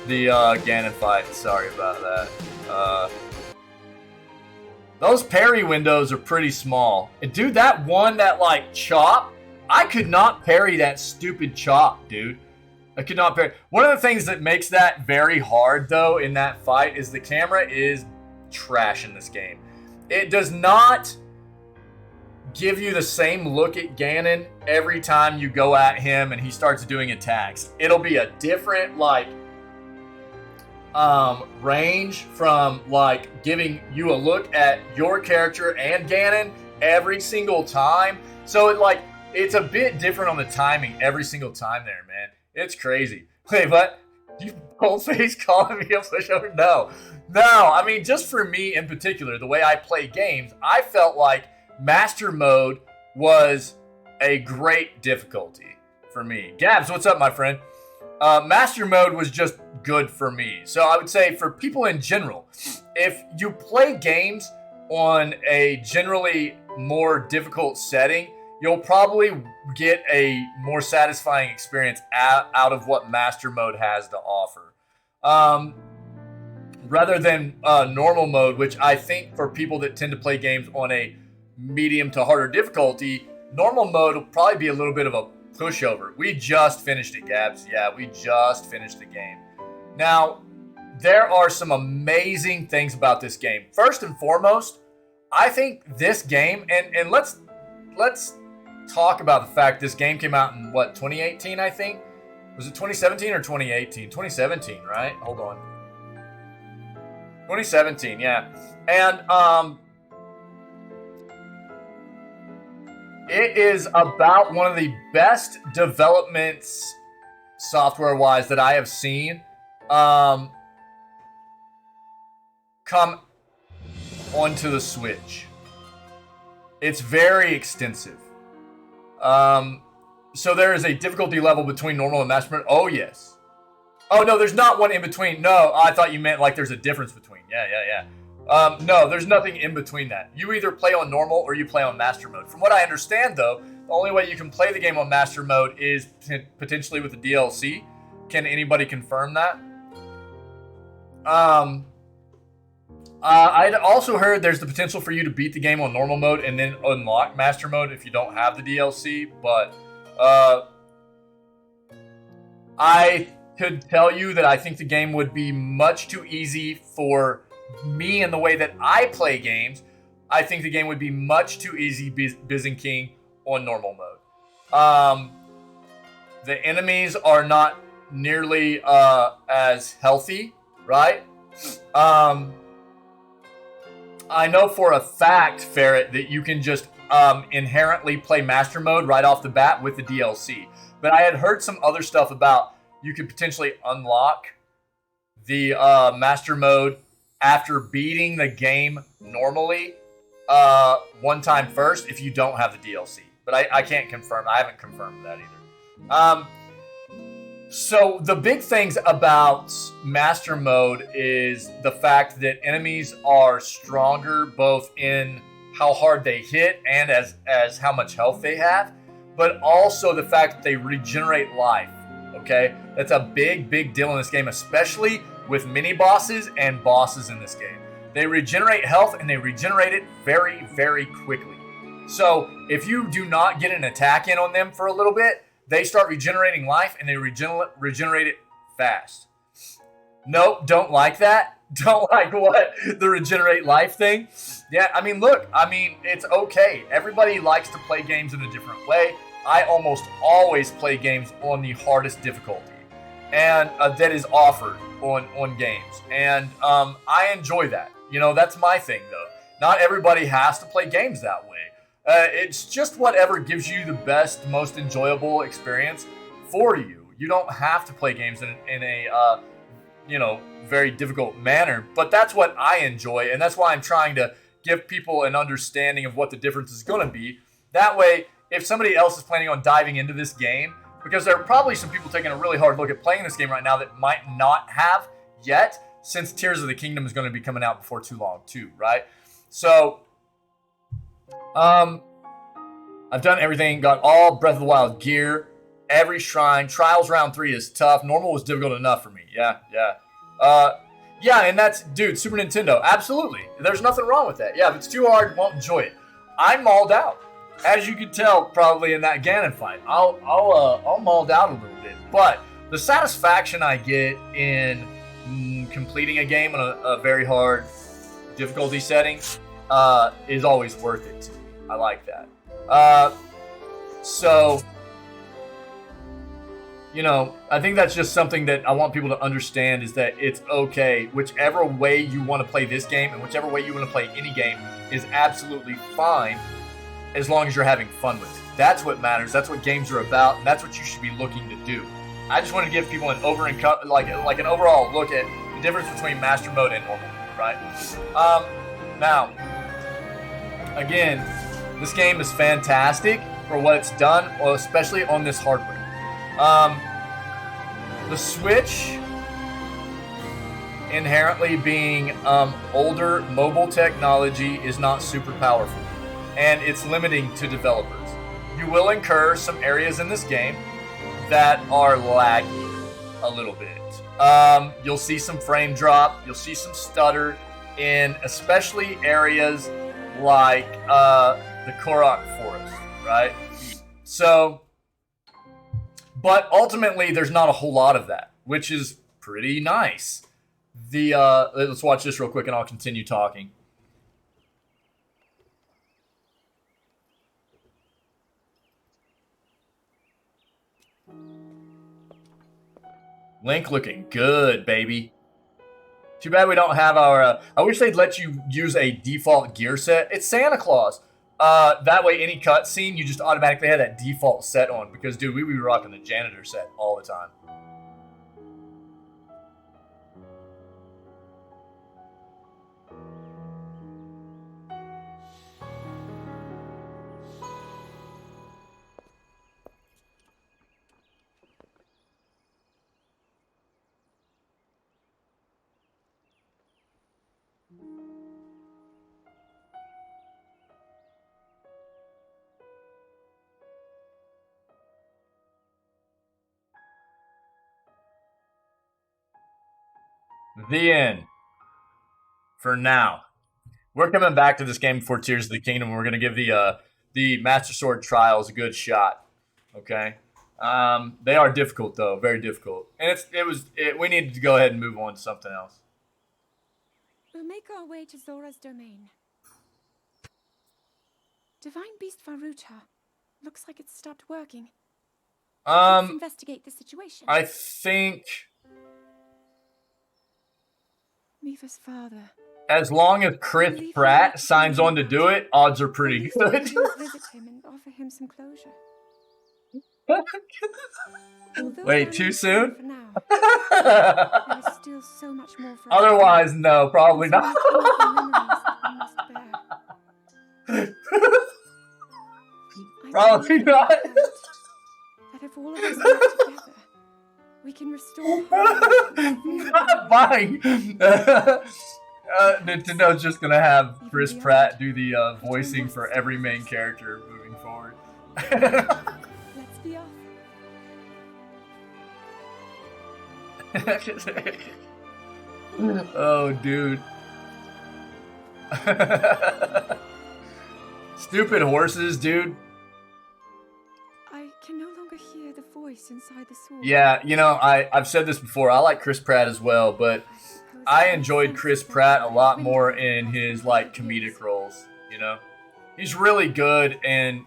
Ganon fight. Sorry about that. Those parry windows are pretty small. And dude, that one, that like chop, I could not parry that stupid chop, dude. I could not parry. One of the things that makes that very hard, though, in that fight is the camera is trash in this game. It does not give you the same look at Ganon every time you go at him and he starts doing attacks. It'll be a different, like, range from, like, giving you a look at your character and Ganon every single time. So, it's a bit different on the timing every single time there, man. It's crazy. Wait, what? You boldface calling me a pushover? No. I mean, just for me in particular, the way I play games, I felt like Master Mode was a great difficulty for me. Gabs, what's up, my friend? Master Mode was just good for me. So I would say for people in general, if you play games on a generally more difficult setting, you'll probably get a more satisfying experience out of what Master Mode has to offer. Rather than normal mode, which I think for people that tend to play games on a medium to harder difficulty, normal mode will probably be a little bit of a pushover. We just finished it, Gabs. Yeah, we just finished the game. Now, there are some amazing things about this game. First and foremost, I think this game, and let's talk about the fact this game came out in, what, 2018, I think? Was it 2017 or 2018? 2017, right? Hold on. 2017, yeah. And it is about one of the best developments software-wise that I have seen come onto the Switch. It's very extensive. So there is a difficulty level between normal and Master Mode. Oh, yes. Oh, no, there's not one in between. No, I thought you meant like there's a difference between. Yeah. No, there's nothing in between that. You either play on normal or you play on Master Mode. From what I understand, though, the only way you can play the game on Master Mode is potentially with the DLC. Can anybody confirm that? I'd also heard there's the potential for you to beat the game on normal mode and then unlock Master Mode if you don't have the DLC, but I could tell you that I think the game would be much too easy for me in the way that I play games. I think the game would be much too easy Byzantine on normal mode. The enemies are not nearly as healthy, right? I know for a fact, Ferret, that you can just inherently play Master Mode right off the bat with the DLC. But I had heard some other stuff about you could potentially unlock the Master Mode after beating the game normally one time first if you don't have the DLC. But I can't confirm. I haven't confirmed that either. So the big things about Master Mode is the fact that enemies are stronger both in how hard they hit and as how much health they have, but also the fact that they regenerate life. Okay, that's a big deal in this game, especially with mini bosses and bosses in this game. They regenerate health and they regenerate it very quickly. So if you do not get an attack in on them for a little bit, they start regenerating life and they regenerate it fast. Nope, don't like that. Don't like what? The regenerate life thing? Yeah, I mean, look, it's okay. Everybody likes to play games in a different way. I almost always play games on the hardest difficulty, and that is offered on games. And I enjoy that. You know, that's my thing, though. Not everybody has to play games that way. It's just whatever gives you the best, most enjoyable experience for you. You don't have to play games in a very difficult manner, but that's what I enjoy, and that's why I'm trying to give people an understanding of what the difference is going to be. That way, if somebody else is planning on diving into this game, because there are probably some people taking a really hard look at playing this game right now that might not have yet, since Tears of the Kingdom is going to be coming out before too long too, right? So, I've done everything, got all Breath of the Wild gear, every shrine. Trials round 3 is tough. Normal was difficult enough for me. Yeah. Yeah, and that's, dude, Super Nintendo. Absolutely. There's nothing wrong with that. Yeah, if it's too hard, you won't enjoy it. I'm mauled out. As you can tell, probably in that Ganon fight. I'll mauled out a little bit. But the satisfaction I get in completing a game on a very hard difficulty setting is always worth it to me. I like that. So, you know, I think that's just something that I want people to understand, is that it's okay. Whichever way you want to play this game and whichever way you want to play any game is absolutely fine, as long as you're having fun with it. That's what matters. That's what games are about, and that's what you should be looking to do. I just want to give people an an overall look at the difference between Master Mode and Normal Mode, right? Now, again, this game is fantastic for what it's done, especially on this hardware. The Switch, inherently being older mobile technology, is not super powerful, and it's limiting to developers. You will incur some areas in this game that are laggy a little bit. You'll see some frame drop, you'll see some stutter in especially areas like the Korok Forest, right? So, but ultimately, there's not a whole lot of that, which is pretty nice. Let's watch this real quick, and I'll continue talking. Link looking good, baby. Too bad we don't have our... I wish they'd let you use a default gear set. It's Santa Claus. That way, any cutscene, you just automatically have that default set on. Because, dude, we be rocking the janitor set all the time. The end. For now. We're coming back to this game before Tears of the Kingdom, and we're going to give the Master Sword Trials a good shot. Okay? They are difficult, though. Very difficult. And we needed to go ahead and move on to something else. We'll make our way to Zora's domain. Divine Beast Varuta. Looks like it's stopped working. Let's investigate the situation. I think... Miva's father. As long as Chris Pratt signs on to do it, odds are pretty good. Visit him and offer him some closure. Wait, too soon? For now, there is still so much more for us. Otherwise, no, probably not. Probably not. That if all of us work together, we can restore. Fine. Nintendo's just gonna have Chris Pratt do the voicing for every main character moving forward. Let's be off. Oh, dude. Stupid horses, dude. I can no longer hear the voice inside the sword. Yeah, you know, I've said this before. I like Chris Pratt as well, but I enjoyed Chris Pratt a lot more in his, like, comedic roles, you know? He's really good, and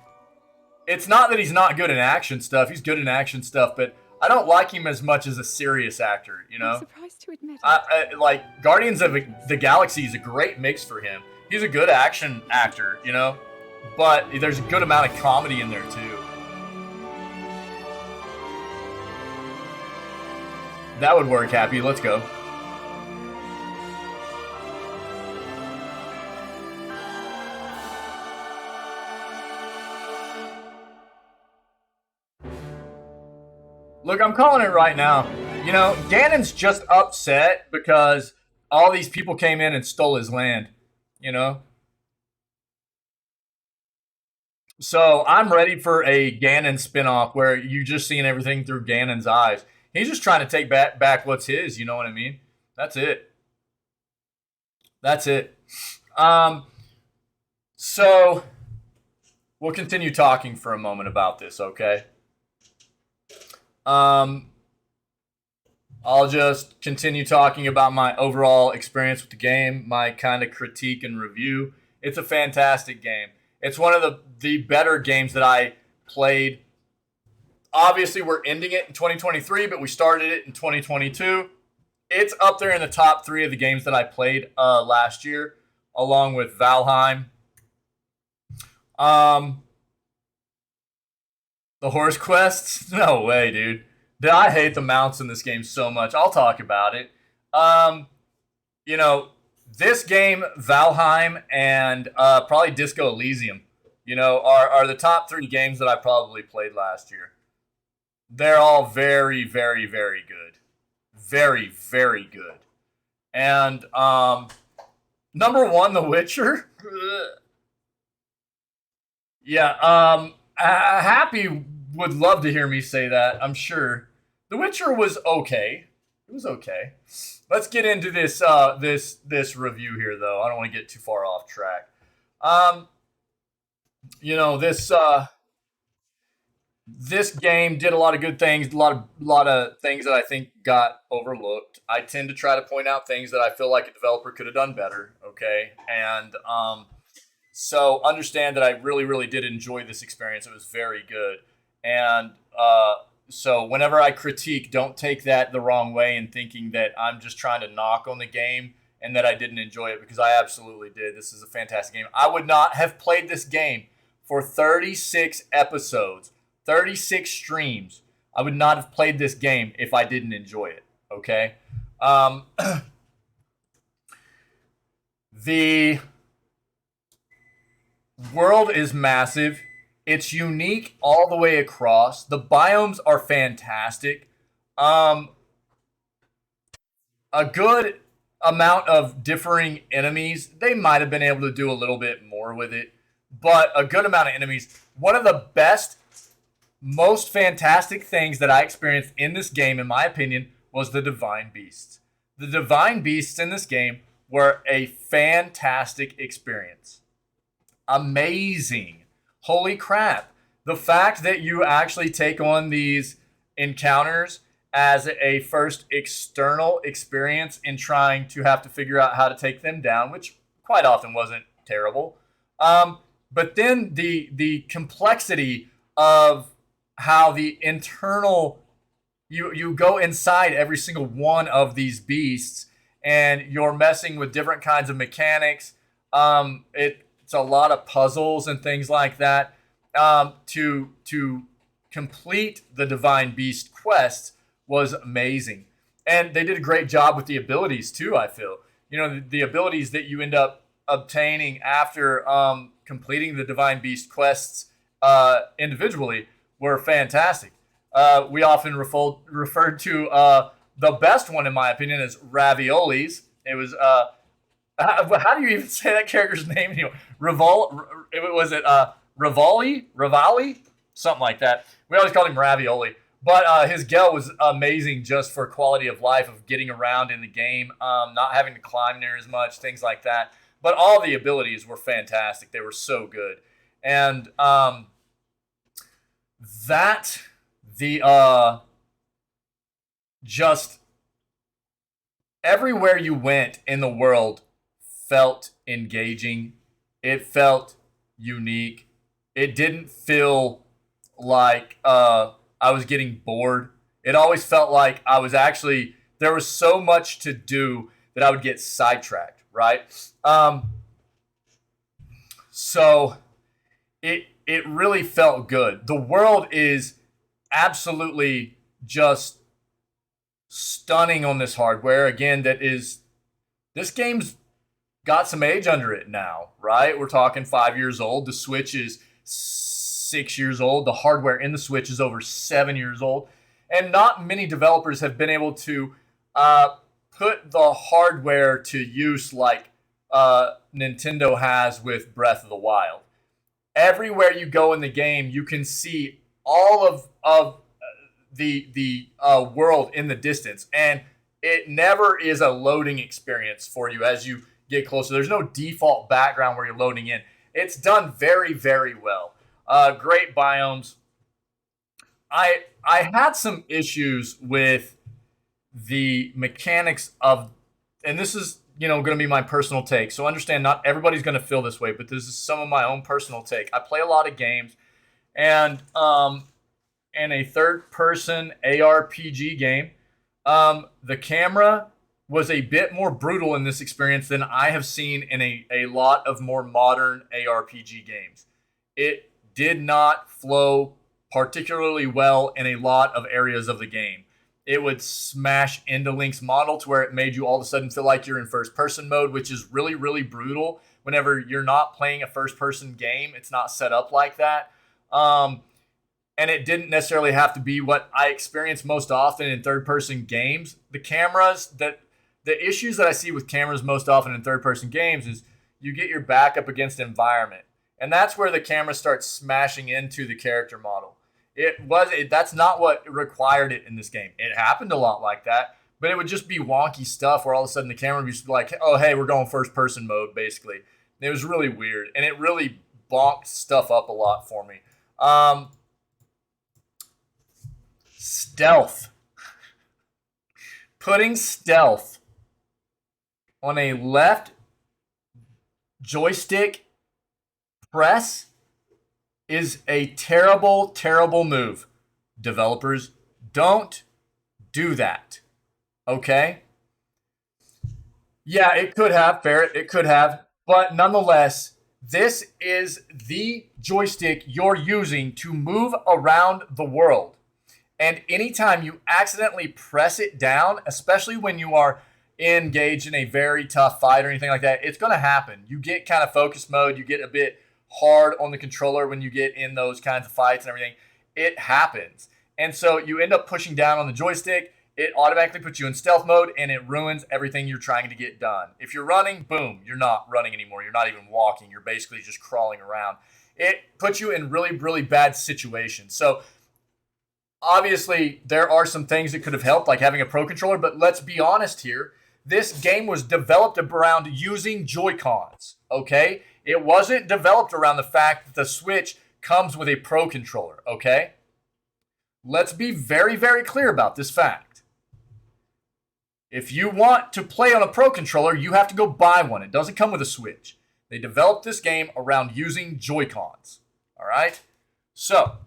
it's not that he's not good in action stuff. He's good in action stuff, but I don't like him as much as a serious actor, you know? I'm surprised to admit it. Like, Guardians of the Galaxy is a great mix for him. He's a good action actor, you know? But there's a good amount of comedy in there, too. That would work, Happy. Let's go. Look, I'm calling it right now. You know, Ganon's just upset because all these people came in and stole his land, you know? So I'm ready for a Ganon spinoff where you just seeing everything through Ganon's eyes. He's just trying to take back what's his, you know what I mean? That's it. That's it. So we'll continue talking for a moment about this, okay? I'll just continue talking about my overall experience with the game, my kind of critique and review. It's a fantastic game. It's one of the better games that I played. Obviously, we're ending it in 2023, but we started it in 2022. It's up there in the top 3 of the games that I played last year, along with Valheim. The horse quests? No way, dude. I hate the mounts in this game so much. I'll talk about it. You know, this game, Valheim, and probably Disco Elysium, you know, are the top 3 games that I probably played last year. They're all very, very, very good. Very, very good. And number 1, The Witcher. Yeah, Happy would love to hear me say that, I'm sure. The Witcher was okay. It was okay. Let's get into this this review here, though. I don't want to get too far off track. You know, this game did a lot of good things, a lot of things that I think got overlooked. I tend to try to point out things that I feel like a developer could have done better, okay? And so understand that I really, really did enjoy this experience. It was very good. And so whenever I critique, don't take that the wrong way and thinking that I'm just trying to knock on the game and that I didn't enjoy it, because I absolutely did. This is a fantastic game. I would not have played this game for 36 episodes, 36 streams. I would not have played this game if I didn't enjoy it, okay? The world is massive. It's unique all the way across. The biomes are fantastic. A good amount of differing enemies. They might have been able to do a little bit more with it, but a good amount of enemies. One of the best, most fantastic things that I experienced in this game, in my opinion, was the Divine Beasts. The Divine Beasts in this game were a fantastic experience. Amazing. Holy crap. The fact that you actually take on these encounters as a first external experience in trying to have to figure out how to take them down, which quite often wasn't terrible. But then the complexity of how the internal, you go inside every single one of these beasts and you're messing with different kinds of mechanics. It's a lot of puzzles and things like that. To complete the Divine Beast quests was amazing. And they did a great job with the abilities too, I feel. You know, the abilities that you end up obtaining after completing the Divine Beast quests individually were fantastic. We often referred to the best one, in my opinion, as raviolis. It was How do you even say that character's name anymore? Was it Rivali? Something like that. We always called him Ravioli. But his Gel was amazing just for quality of life of getting around in the game, not having to climb near as much, things like that. But all the abilities were fantastic. They were so good. And just everywhere you went in the world felt engaging. It felt unique. It didn't feel like I was getting bored. It always felt like there was so much to do that I would get sidetracked, right? So it really felt good. The world is absolutely just stunning on this hardware. Again, this game's got some age under it now, right? We're talking 5 years old. The Switch is 6 years old. The hardware in the Switch is over 7 years old. And not many developers have been able to put the hardware to use like Nintendo has with Breath of the Wild. Everywhere you go in the game, you can see all of the world in the distance. And it never is a loading experience for you as you get closer. There's no default background where you're loading in. It's done very, very well. Great biomes. I had some issues with the mechanics of, and this is going to be my personal take. So understand, not everybody's going to feel this way, but this is some of my own personal take. I play a lot of games, and in a third-person ARPG game, the camera was a bit more brutal in this experience than I have seen in a lot of more modern ARPG games. It did not flow particularly well in a lot of areas of the game. It would smash into Link's model to where it made you all of a sudden feel like you're in first-person mode, which is really, really brutal. Whenever you're not playing a first-person game, it's not set up like that. And it didn't necessarily have to be what I experience most often in third-person games. The issues that I see with cameras most often in third-person games is you get your back up against environment. And that's where the camera starts smashing into the character model. That's not what required it in this game. It happened a lot like that, but it would just be wonky stuff where all of a sudden the camera would be like, oh, hey, we're going first-person mode, basically. And it was really weird, and it really bonked stuff up a lot for me. Stealth. Putting stealth on a left joystick press is a terrible, terrible move. Developers, don't do that. Okay? Yeah, it could have, Ferret. It could have. But nonetheless, this is the joystick you're using to move around the world. And anytime you accidentally press it down, especially when you are engaged in a very tough fight or anything like that, it's going to happen. You get kind of focus mode. You get a bit hard on the controller when you get in those kinds of fights and everything. It happens. And so you end up pushing down on the joystick. It automatically puts you in stealth mode, and it ruins everything you're trying to get done. If you're running, boom, you're not running anymore. You're not even walking. You're basically just crawling around. It puts you in really, really bad situations. So obviously, there are some things that could have helped, like having a Pro Controller, but let's be honest here. This game was developed around using Joy-Cons, okay? It wasn't developed around the fact that the Switch comes with a Pro Controller, okay? Let's be very, very clear about this fact. If you want to play on a Pro Controller, you have to go buy one. It doesn't come with a Switch. They developed this game around using Joy-Cons, all right? So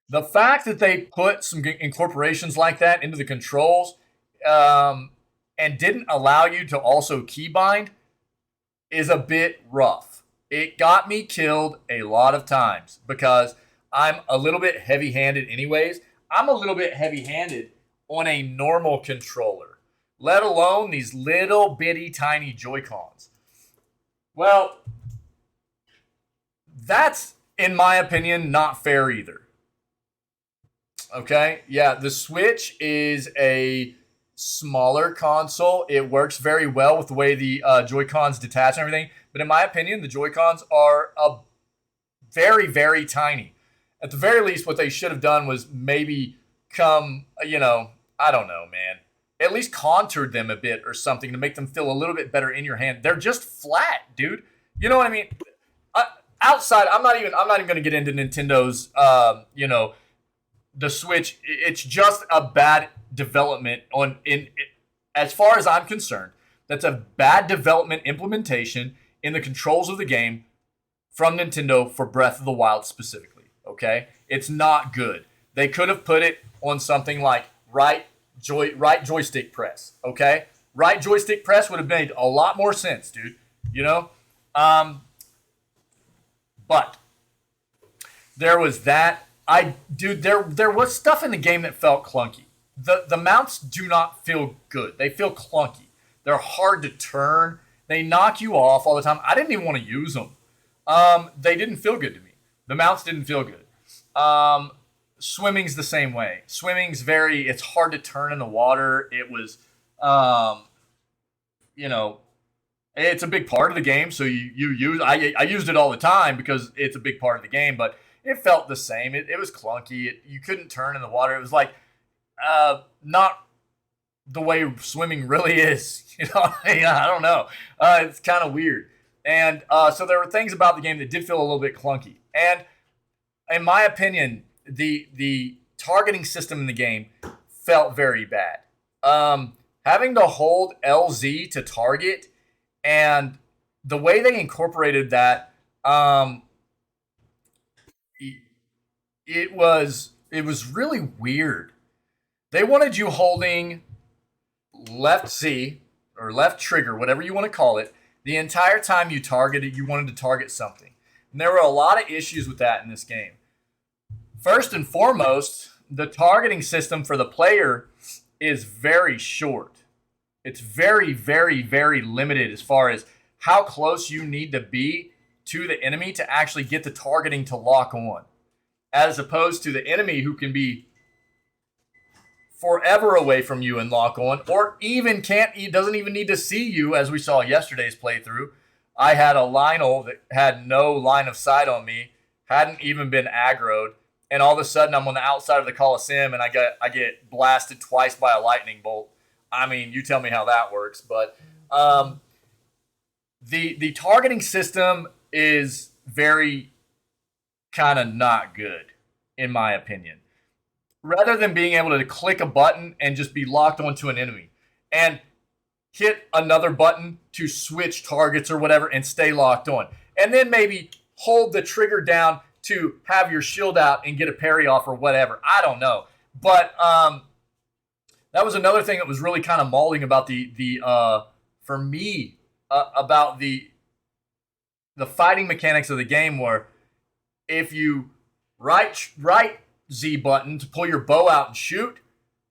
the fact that they put some incorporations like that into the controls and didn't allow you to also keybind is a bit rough. It got me killed a lot of times because I'm a little bit heavy-handed anyways. I'm a little bit heavy-handed on a normal controller, let alone these little bitty tiny Joy-Cons. Well, that's, in my opinion, not fair either. Okay, yeah, the Switch is a smaller console, it works very well with the way the Joy-Cons detach and everything. But in my opinion, the Joy-Cons are very, very tiny. At the very least, what they should have done was maybe come, you know, I don't know, man. At least contoured them a bit or something to make them feel a little bit better in your hand. They're just flat, dude. You know what I mean? Outside, I'm not even going to get into Nintendo's, you know, the Switch. It's just a bad development as far as I'm concerned. That's a bad development implementation in the controls of the game from Nintendo for Breath of the Wild specifically. Okay, it's not good. They could have put it on something like right joystick press. Okay, right joystick press would have made a lot more sense, dude. You know, but there was that. There was stuff in the game that felt clunky. The mounts do not feel good. They feel clunky. They're hard to turn. They knock you off all the time. I didn't even want to use them. They didn't feel good to me. The mounts didn't feel good. Swimming's the same way. Swimming's it's hard to turn in the water. It was, you know, it's a big part of the game. So I used it all the time because it's a big part of the game, but it felt the same. It was clunky. You couldn't turn in the water. It was like, not the way swimming really is. You know, I don't know. It's kind of weird. And so there were things about the game that did feel a little bit clunky. And in my opinion, the targeting system in the game felt very bad. Having to hold LZ to target and the way they incorporated that, it was really weird. They wanted you holding left Z or left trigger, whatever you want to call it, the entire time you targeted, you wanted to target something. And there were a lot of issues with that in this game. First and foremost, the targeting system for the player is very short. It's very, very, very limited as far as how close you need to be to the enemy to actually get the targeting to lock on. As opposed to the enemy who can be forever away from you and lock on, or even doesn't even need to see you, as we saw yesterday's playthrough. I had a Lionel that had no line of sight on me, hadn't even been aggroed, and all of a sudden I'm on the outside of the Coliseum and I get blasted twice by a lightning bolt. I mean, you tell me how that works, but the targeting system is very kind of not good, in my opinion. Rather than being able to click a button and just be locked onto an enemy and hit another button to switch targets or whatever and stay locked on, and then maybe hold the trigger down to have your shield out and get a parry off or whatever. I don't know. But that was another thing that was really kind of mauling about for me, about the fighting mechanics of the game, where if you right Z button to pull your bow out and shoot,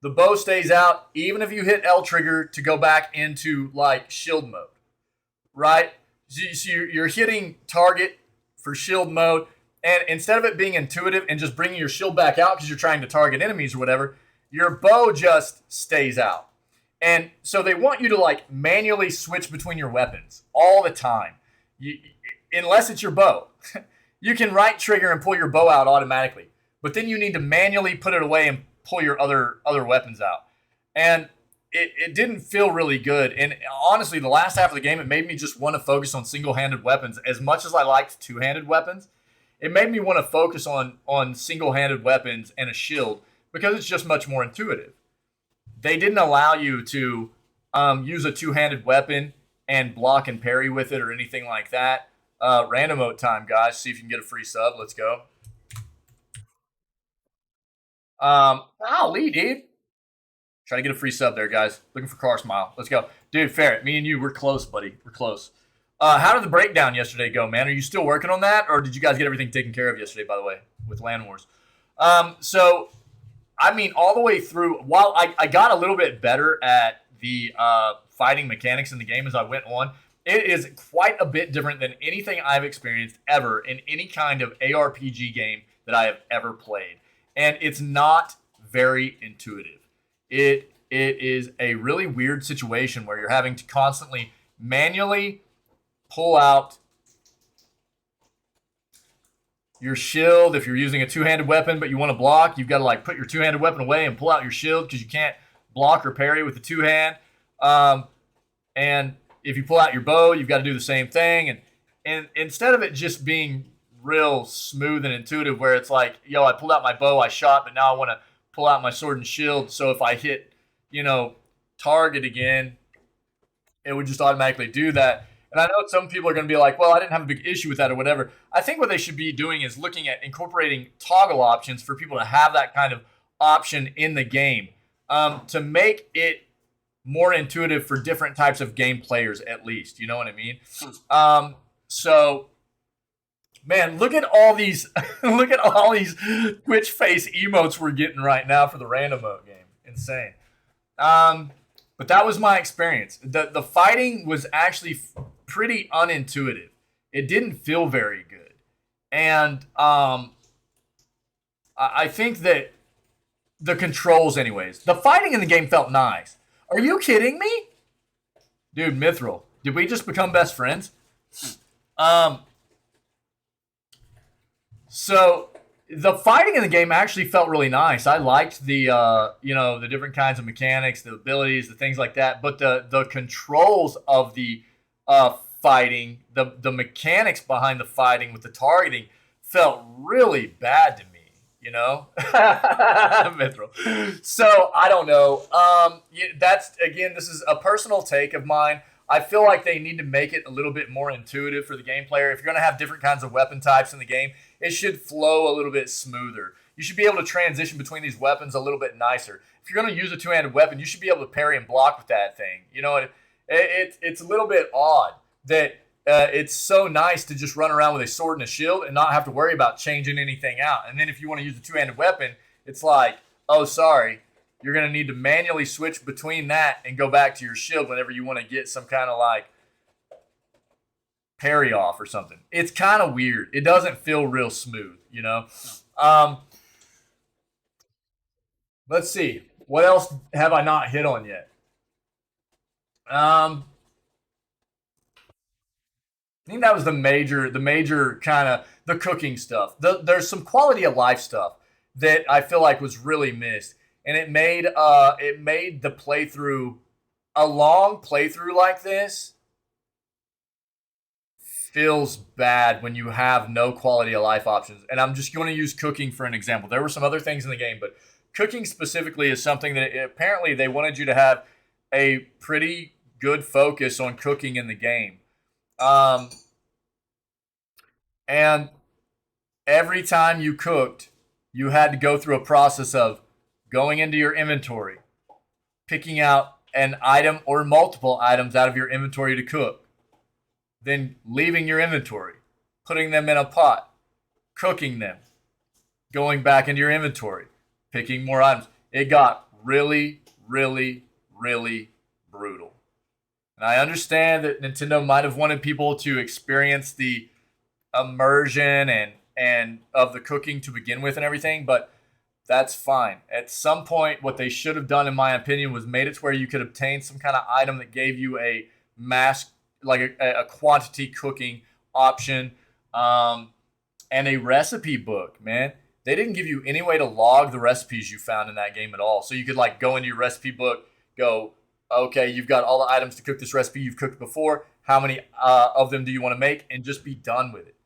the bow stays out even if you hit L trigger to go back into like shield mode, right? So you're hitting target for shield mode, and instead of it being intuitive and just bringing your shield back out because you're trying to target enemies or whatever, your bow just stays out. And so they want you to like manually switch between your weapons all the time, unless it's your bow. You can right trigger and pull your bow out automatically, but then you need to manually put it away and pull your other weapons out. And it didn't feel really good. And honestly, the last half of the game, it made me just want to focus on single-handed weapons. As much as I liked two-handed weapons, it made me want to focus on single-handed weapons and a shield because it's just much more intuitive. They didn't allow you to use a two-handed weapon and block and parry with it or anything like that. Random mode time, guys. See if you can get a free sub. Let's go. Golly, dude. Try to get a free sub there, guys. Looking for Car Smile. Let's go. Dude, Ferret, me and you, we're close, buddy. We're close. How did the breakdown yesterday go, man? Are you still working on that? Or did you guys get everything taken care of yesterday, by the way, with Land Wars? So, I mean, all the way through, while I got a little bit better at the fighting mechanics in the game as I went on, it is quite a bit different than anything I've experienced ever in any kind of ARPG game that I have ever played. And it's not very intuitive. it is a really weird situation where you're having to constantly manually pull out your shield. If you're using a two-handed weapon but you want to block, you've got to like put your two-handed weapon away and pull out your shield because you can't block or parry with the two-hand. And if you pull out your bow, you've got to do the same thing. And instead of it just being real smooth and intuitive where it's like, yo, I pulled out my bow, I shot, but now I want to pull out my sword and shield, so if I hit, target again, it would just automatically do that. And I know some people are going to be like, well, I didn't have a big issue with that or whatever. I think what they should be doing is looking at incorporating toggle options for people to have that kind of option in the game, to make it more intuitive for different types of game players, at least. You know what I mean? So, man, look at all these Twitch face emotes we're getting right now for the random mode game. Insane. But that was my experience. The fighting was actually pretty unintuitive. It didn't feel very good. And I think that the controls, anyways. The fighting in the game felt nice. Are you kidding me? Dude, Mithril, did we just become best friends? So the fighting in the game actually felt really nice. I liked the the different kinds of mechanics, the abilities, the things like that. But the controls of the fighting, the mechanics behind the fighting with the targeting felt really bad to me. Mithril. So I don't know. This is a personal take of mine. I feel like they need to make it a little bit more intuitive for the game player. If you're going to have different kinds of weapon types in the game, it should flow a little bit smoother. You should be able to transition between these weapons a little bit nicer. If you're going to use a two-handed weapon, you should be able to parry and block with that thing. It's a little bit odd that it's so nice to just run around with a sword and a shield and not have to worry about changing anything out. And then if you want to use a two-handed weapon, it's like, oh, sorry. You're going to need to manually switch between that and go back to your shield whenever you want to get some kind of like parry off or something. It's kind of weird. It doesn't feel real smooth, Let's see. What else have I not hit on yet? I think that was the major kind of the cooking stuff. There's some quality of life stuff that I feel like was really missed. And it made the playthrough, a long playthrough like this, feels bad when you have no quality of life options. And I'm just going to use cooking for an example. There were some other things in the game, but cooking specifically is something that apparently they wanted you to have a pretty good focus on cooking in the game. And every time you cooked, you had to go through a process of going into your inventory, picking out an item or multiple items out of your inventory to cook, then leaving your inventory, putting them in a pot, cooking them, going back into your inventory, picking more items. It got really, really, really brutal. And I understand that Nintendo might have wanted people to experience the immersion and of the cooking to begin with and everything, but that's fine. At some point, what they should have done, in my opinion, was made it to where you could obtain some kind of item that gave you a mass, like a quantity cooking option, and a recipe book, man. They didn't give you any way to log the recipes you found in that game at all. So you could like go into your recipe book, go, okay, you've got all the items to cook this recipe you've cooked before. How many of them do you want to make? And just be done with it.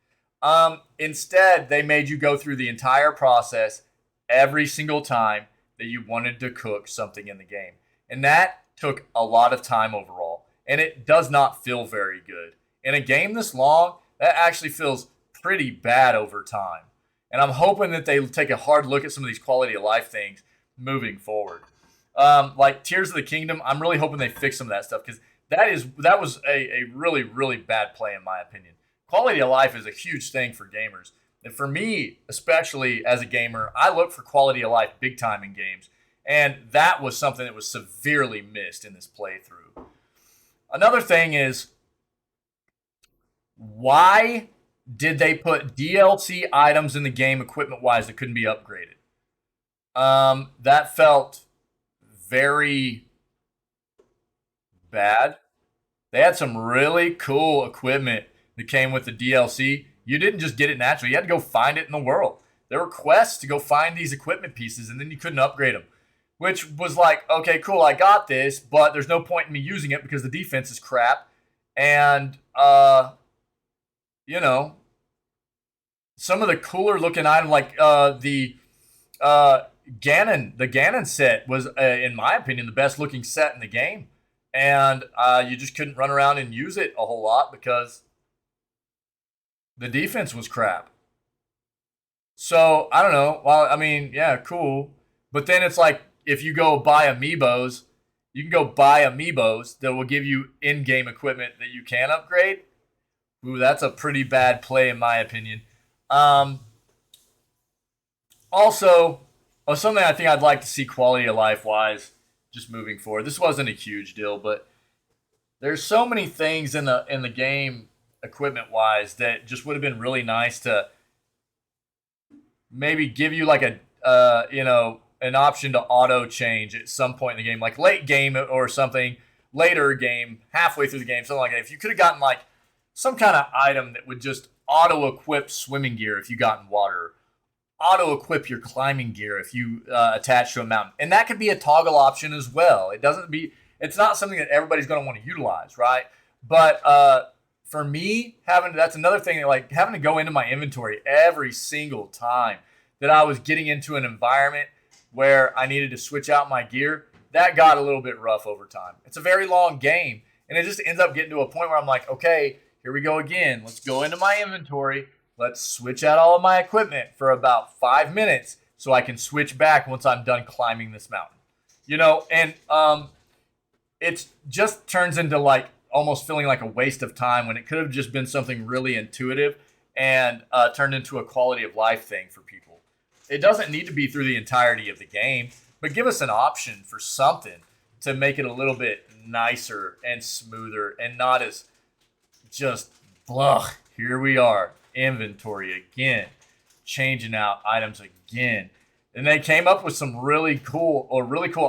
Instead, they made you go through the entire process every single time that you wanted to cook something in the game. And that took a lot of time overall. And it does not feel very good. In a game this long, that actually feels pretty bad over time. And I'm hoping that they take a hard look at some of these quality of life things moving forward. Like Tears of the Kingdom, I'm really hoping they fix some of that stuff, because that was a really, really bad play in my opinion. Quality of life is a huge thing for gamers. And for me, especially as a gamer, I look for quality of life big time in games. And that was something that was severely missed in this playthrough. Another thing is, why did they put DLC items in the game equipment-wise that couldn't be upgraded? That felt very bad. They had some really cool equipment that came with the DLC. You didn't just get it naturally. You had to go find it in the world. There were quests to go find these equipment pieces, and then you couldn't upgrade them. Which was like, okay, cool, I got this, but there's no point in me using it because the defense is crap. And, you know, some of the cooler looking items, like the Ganon set was, in my opinion, the best looking set in the game. And you just couldn't run around and use it a whole lot because the defense was crap. So, I don't know. Well, I mean, yeah, cool. But then it's like, if you go buy amiibos, you can go buy amiibos that will give you in-game equipment that you can upgrade. Ooh, that's a pretty bad play in my opinion. Also, something I think I'd like to see quality of life-wise, just moving forward. This wasn't a huge deal, but there's so many things in the game equipment-wise that just would have been really nice to maybe give you like a, you know, an option to auto change at some point in the game, like late game or something, later game, halfway through the game, something like that. If you could have gotten like some kind of item that would just auto equip swimming gear if you got in water, auto equip your climbing gear if you attach to a mountain, and that could be a toggle option as well. It's not something that everybody's going to want to utilize, right? But for me, that's another thing, like having to go into my inventory every single time that I was getting into an environment where I needed to switch out my gear, that got a little bit rough over time. It's a very long game, and it just ends up getting to a point where I'm like, okay, here we go again. Let's go into my inventory. Let's switch out all of my equipment for about 5 minutes so I can switch back once I'm done climbing this mountain. You know, and it just turns into like almost feeling like a waste of time when it could have just been something really intuitive and turned into a quality of life thing for people. It doesn't need to be through the entirety of the game, but give us an option for something to make it a little bit nicer and smoother and not as just, blah, here we are, inventory again, changing out items again. And they came up with some really cool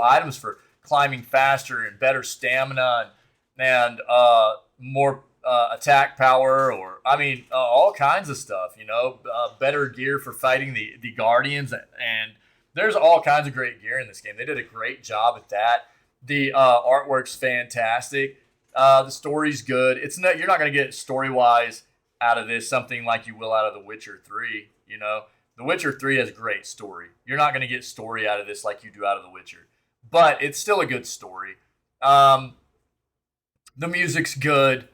items for climbing faster and better stamina and more attack power, or I mean, all kinds of stuff, you know, better gear for fighting the guardians, and there's all kinds of great gear in this game. They did a great job at that. The artwork's fantastic. The story's good. You're not going to get story-wise out of this something like you will out of The Witcher 3, you know. The Witcher 3 has great story. You're not going to get story out of this like you do out of The Witcher, but it's still a good story. The music's good.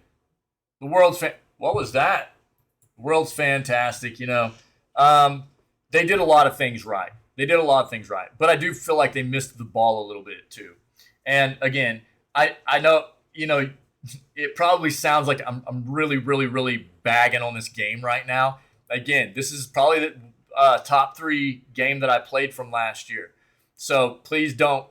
The world's what was that? The world's fantastic, you know. They did a lot of things right. But I do feel like they missed the ball a little bit too. And again, I know, you know, it probably sounds like I'm really, really, really bagging on this game right now. Again, this is probably the top 3 game that I played from last year. So please don't,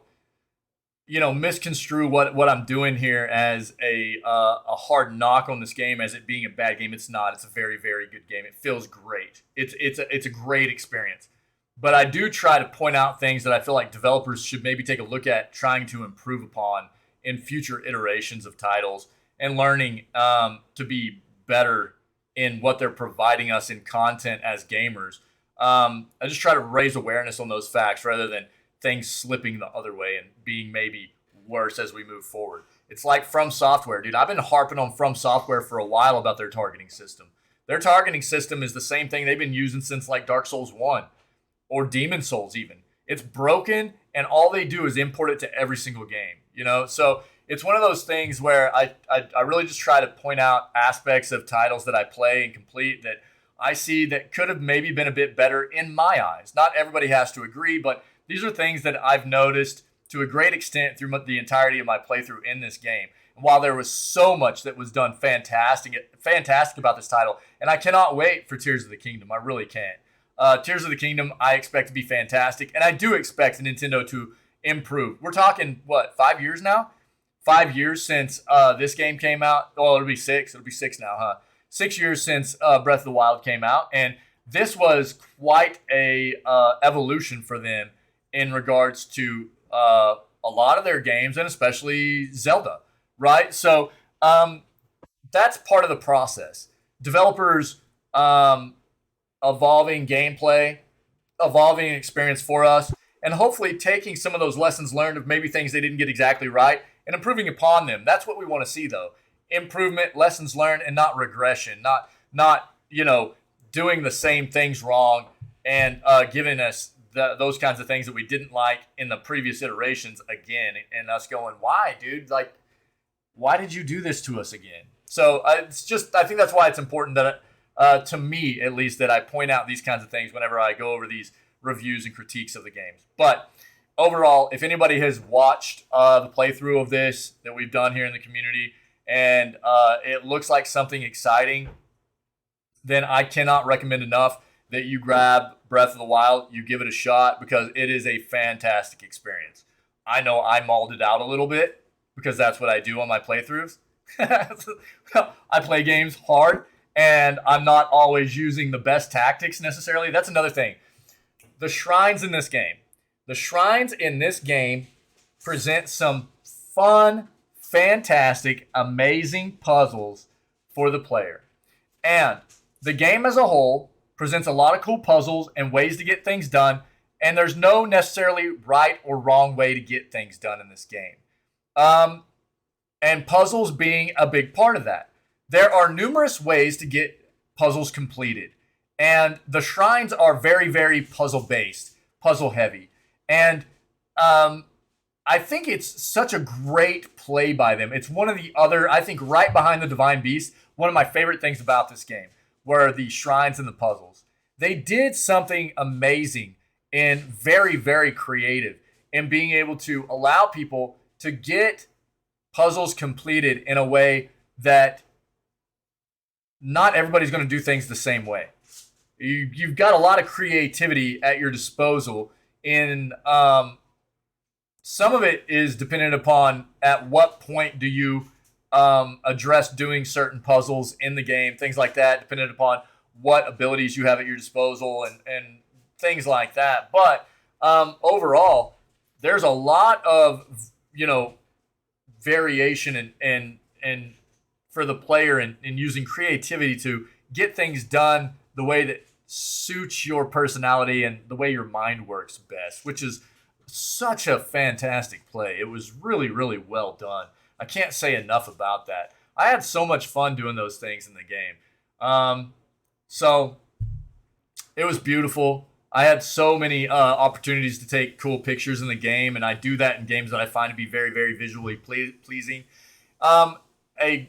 you know, misconstrue what I'm doing here as a hard knock on this game as it being a bad game. It's not. It's a very, very good game. It feels great. It's a great experience. But I do try to point out things that I feel like developers should maybe take a look at trying to improve upon in future iterations of titles and learning to be better in what they're providing us in content as gamers. I just try to raise awareness on those facts rather than things slipping the other way and being maybe worse as we move forward. It's like From Software, dude. I've been harping on From Software for a while about their targeting system. Their targeting system is the same thing they've been using since like Dark Souls 1 or Demon Souls even. It's broken, and all they do is import it to every single game, you know? So it's one of those things where I really just try to point out aspects of titles that I play and complete that I see that could have maybe been a bit better in my eyes. Not everybody has to agree, but these are things that I've noticed to a great extent through the entirety of my playthrough in this game. And while there was so much that was done fantastic about this title, and I cannot wait for Tears of the Kingdom. I really can't. Tears of the Kingdom, I expect to be fantastic, and I do expect Nintendo to improve. We're talking, 5 years now? 5 years since this game came out. Well, it'll be 6. It'll be 6 now, huh? 6 years since Breath of the Wild came out, and this was quite a evolution for them in regards to a lot of their games, and especially Zelda, right? So that's part of the process. Developers evolving gameplay, evolving experience for us, and hopefully taking some of those lessons learned of maybe things they didn't get exactly right and improving upon them. That's what we want to see, though. Improvement, lessons learned, and not regression. Not doing the same things wrong and giving us those kinds of things that we didn't like in the previous iterations again, and us going, why, dude? Like, why did you do this to us again? So I think that's why it's important that, to me at least, that I point out these kinds of things whenever I go over these reviews and critiques of the games. But overall, if anybody has watched the playthrough of this that we've done here in the community, and it looks like something exciting, then I cannot recommend enough that you grab Breath of the Wild, you give it a shot, because it is a fantastic experience. I know I mauled it out a little bit, because that's what I do on my playthroughs. I play games hard, and I'm not always using the best tactics necessarily. That's another thing. The shrines in this game. The shrines in this game present some fun, fantastic, amazing puzzles for the player. And the game as a whole presents a lot of cool puzzles and ways to get things done, and there's no necessarily right or wrong way to get things done in this game. And puzzles being a big part of that. There are numerous ways to get puzzles completed. And the shrines are very, very puzzle-based, puzzle-heavy. And I think it's such a great play by them. It's one of the other, I think right behind the Divine Beast, one of my favorite things about this game were the shrines and the puzzles. They did something amazing and very, very creative in being able to allow people to get puzzles completed in a way that not everybody's going to do things the same way. You've got a lot of creativity at your disposal, and some of it is dependent upon at what point do you address doing certain puzzles in the game, things like that, dependent upon what abilities you have at your disposal and things like that. But overall, there's a lot of variation and for the player and using creativity to get things done the way that suits your personality and the way your mind works best, which is such a fantastic play. It was really, really well done. I can't say enough about that. I had so much fun doing those things in the game. So it was beautiful. I had so many opportunities to take cool pictures in the game, and I do that in games that I find to be very, very visually pleasing. The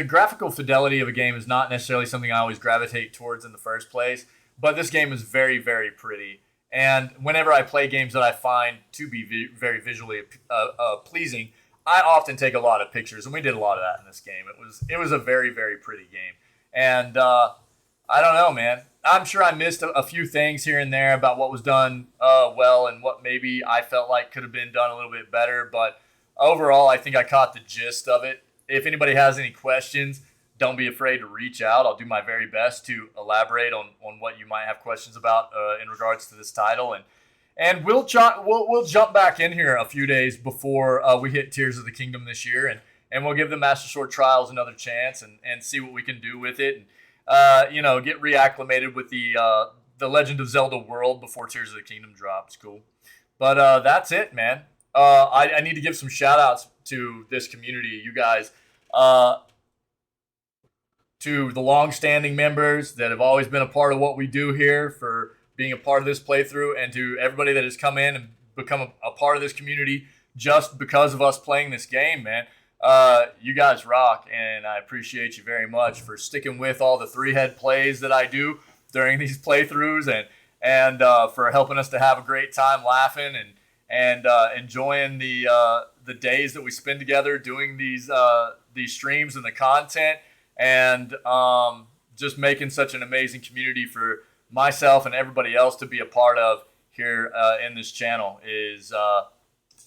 graphical fidelity of a game is not necessarily something I always gravitate towards in the first place, but this game is very, very pretty. And whenever I play games that I find to be very visually pleasing, I often take a lot of pictures, and we did a lot of that in this game. It was a very, very pretty game. And I don't know, man. I'm sure I missed a few things here and there about what was done well and what maybe I felt like could have been done a little bit better. But overall, I think I caught the gist of it. If anybody has any questions, don't be afraid to reach out. I'll do my very best to elaborate on what you might have questions about in regards to this title. And we'll jump back in here a few days before we hit Tears of the Kingdom this year. And we'll give the Master Sword Trials another chance and see what we can do with it. And, get reacclimated with the Legend of Zelda world before Tears of the Kingdom drops. Cool. But that's it, man. I need to give some shout outs to this community, you guys, to the long-standing members that have always been a part of what we do here, for being a part of this playthrough, and to everybody that has come in and become a part of this community just because of us playing this game, man. You guys rock, and I appreciate you very much for sticking with all the three-head plays that I do during these playthroughs, and for helping us to have a great time laughing and enjoying the days that we spend together doing these streams and the content, and just making such an amazing community for myself and everybody else to be a part of here in this channel is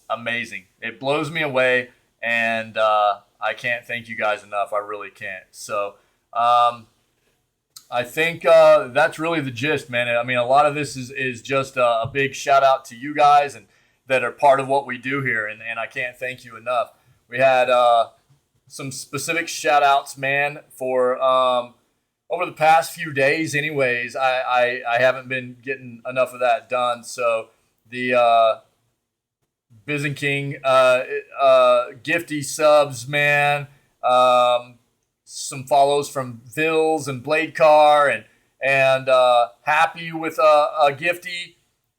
amazing. It blows me away, and I can't thank you guys enough. I really can't. So I think that's really the gist, man. I mean, a lot of this is just a big shout out to you guys and that are part of what we do here, and I can't thank you enough. We had some specific shout outs, man, for over the past few days anyways. I haven't been getting enough of that done. So the Bizen King gifty subs, man. Some follows from Vils and Blade Car and Happy with a gifty,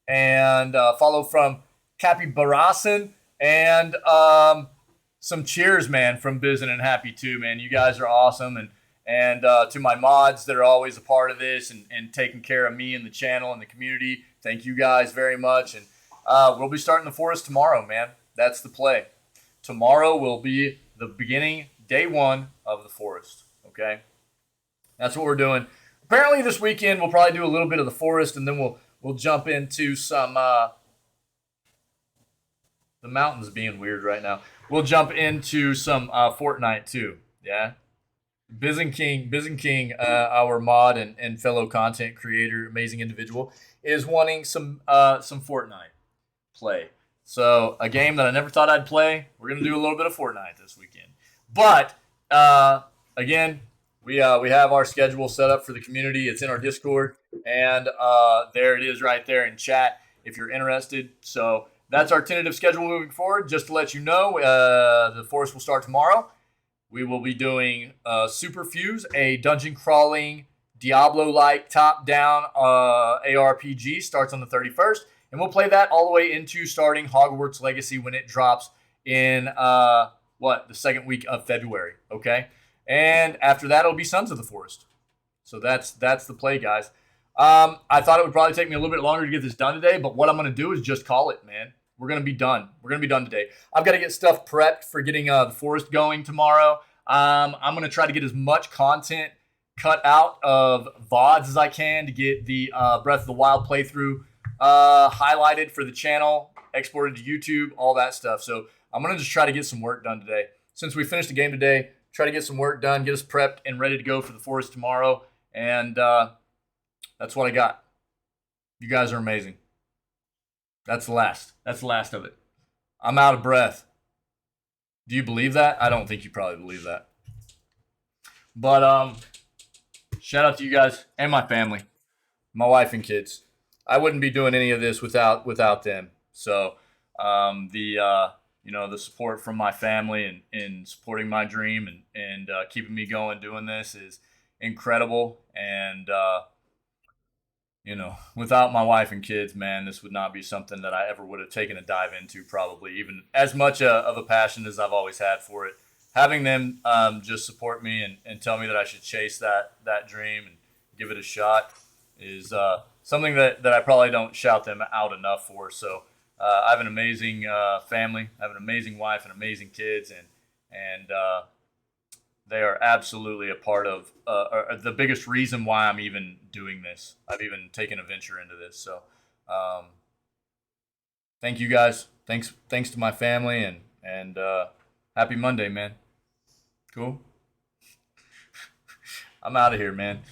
and follow from Cappy Barasan, and some cheers, man, from Bizen and Happy too, man. You guys are awesome, and to my mods that are always a part of this and taking care of me and the channel and the community, thank you guys very much. And we'll be starting the forest tomorrow, man. That's the play. Tomorrow will be the beginning, day one of the forest, okay? That's what we're doing. Apparently this weekend we'll probably do a little bit of the forest, and then we'll jump into some the mountains being weird right now. We'll jump into some Fortnite too, yeah? Bizen King, our mod and fellow content creator, amazing individual, is wanting some Fortnite play. So a game that I never thought I'd play, we're gonna do a little bit of Fortnite this weekend. But again, we have our schedule set up for the community. It's in our Discord, and there it is right there in chat if you're interested. So that's our tentative schedule moving forward. Just to let you know, the forest will start tomorrow. We will be doing Super Fuse, a dungeon crawling, Diablo-like top-down ARPG. Starts on the 31st, and we'll play that all the way into starting Hogwarts Legacy when it drops in the second week of February. Okay, and after that it'll be Sons of the Forest. So that's the play, guys. I thought it would probably take me a little bit longer to get this done today, but what I'm going to do is just call it, man. We're going to be done. We're going to be done today. I've got to get stuff prepped for getting the forest going tomorrow. I'm going to try to get as much content cut out of VODs as I can to get the Breath of the Wild playthrough highlighted for the channel, exported to YouTube, all that stuff. So I'm going to just try to get some work done today. Since we finished the game today, try to get some work done, get us prepped and ready to go for the forest tomorrow. And that's what I got. You guys are amazing. That's the last. That's the last of it. I'm out of breath. Do you believe that? I don't think you probably believe that. But shout out to you guys and my family, my wife and kids. I wouldn't be doing any of this without them. So the support from my family and supporting my dream and keeping me going doing this is incredible. And without my wife and kids, man, this would not be something that I ever would have taken a dive into, probably, even as much of a passion as I've always had for it. Having them just support me and tell me that I should chase that dream and give it a shot is something that I probably don't shout them out enough for. So I have an amazing family. I have an amazing wife and amazing kids, and they are absolutely a part of the biggest reason why I'm even doing this. I've even taken a venture into this. So thank you guys. Thanks to my family, and happy Monday, man. Cool. I'm out of here, man.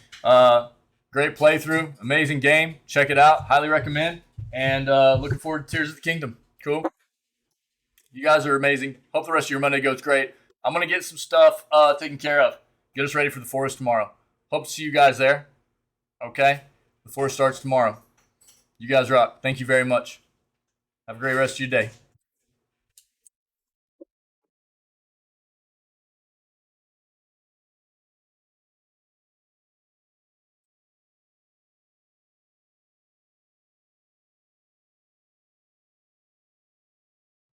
Great playthrough. Amazing game. Check it out. Highly recommend. And looking forward to Tears of the Kingdom. Cool. You guys are amazing. Hope the rest of your Monday goes great. I'm going to get some stuff taken care of. Get us ready for the forest tomorrow. Hope to see you guys there. Okay? The forest starts tomorrow. You guys rock. Thank you very much. Have a great rest of your day.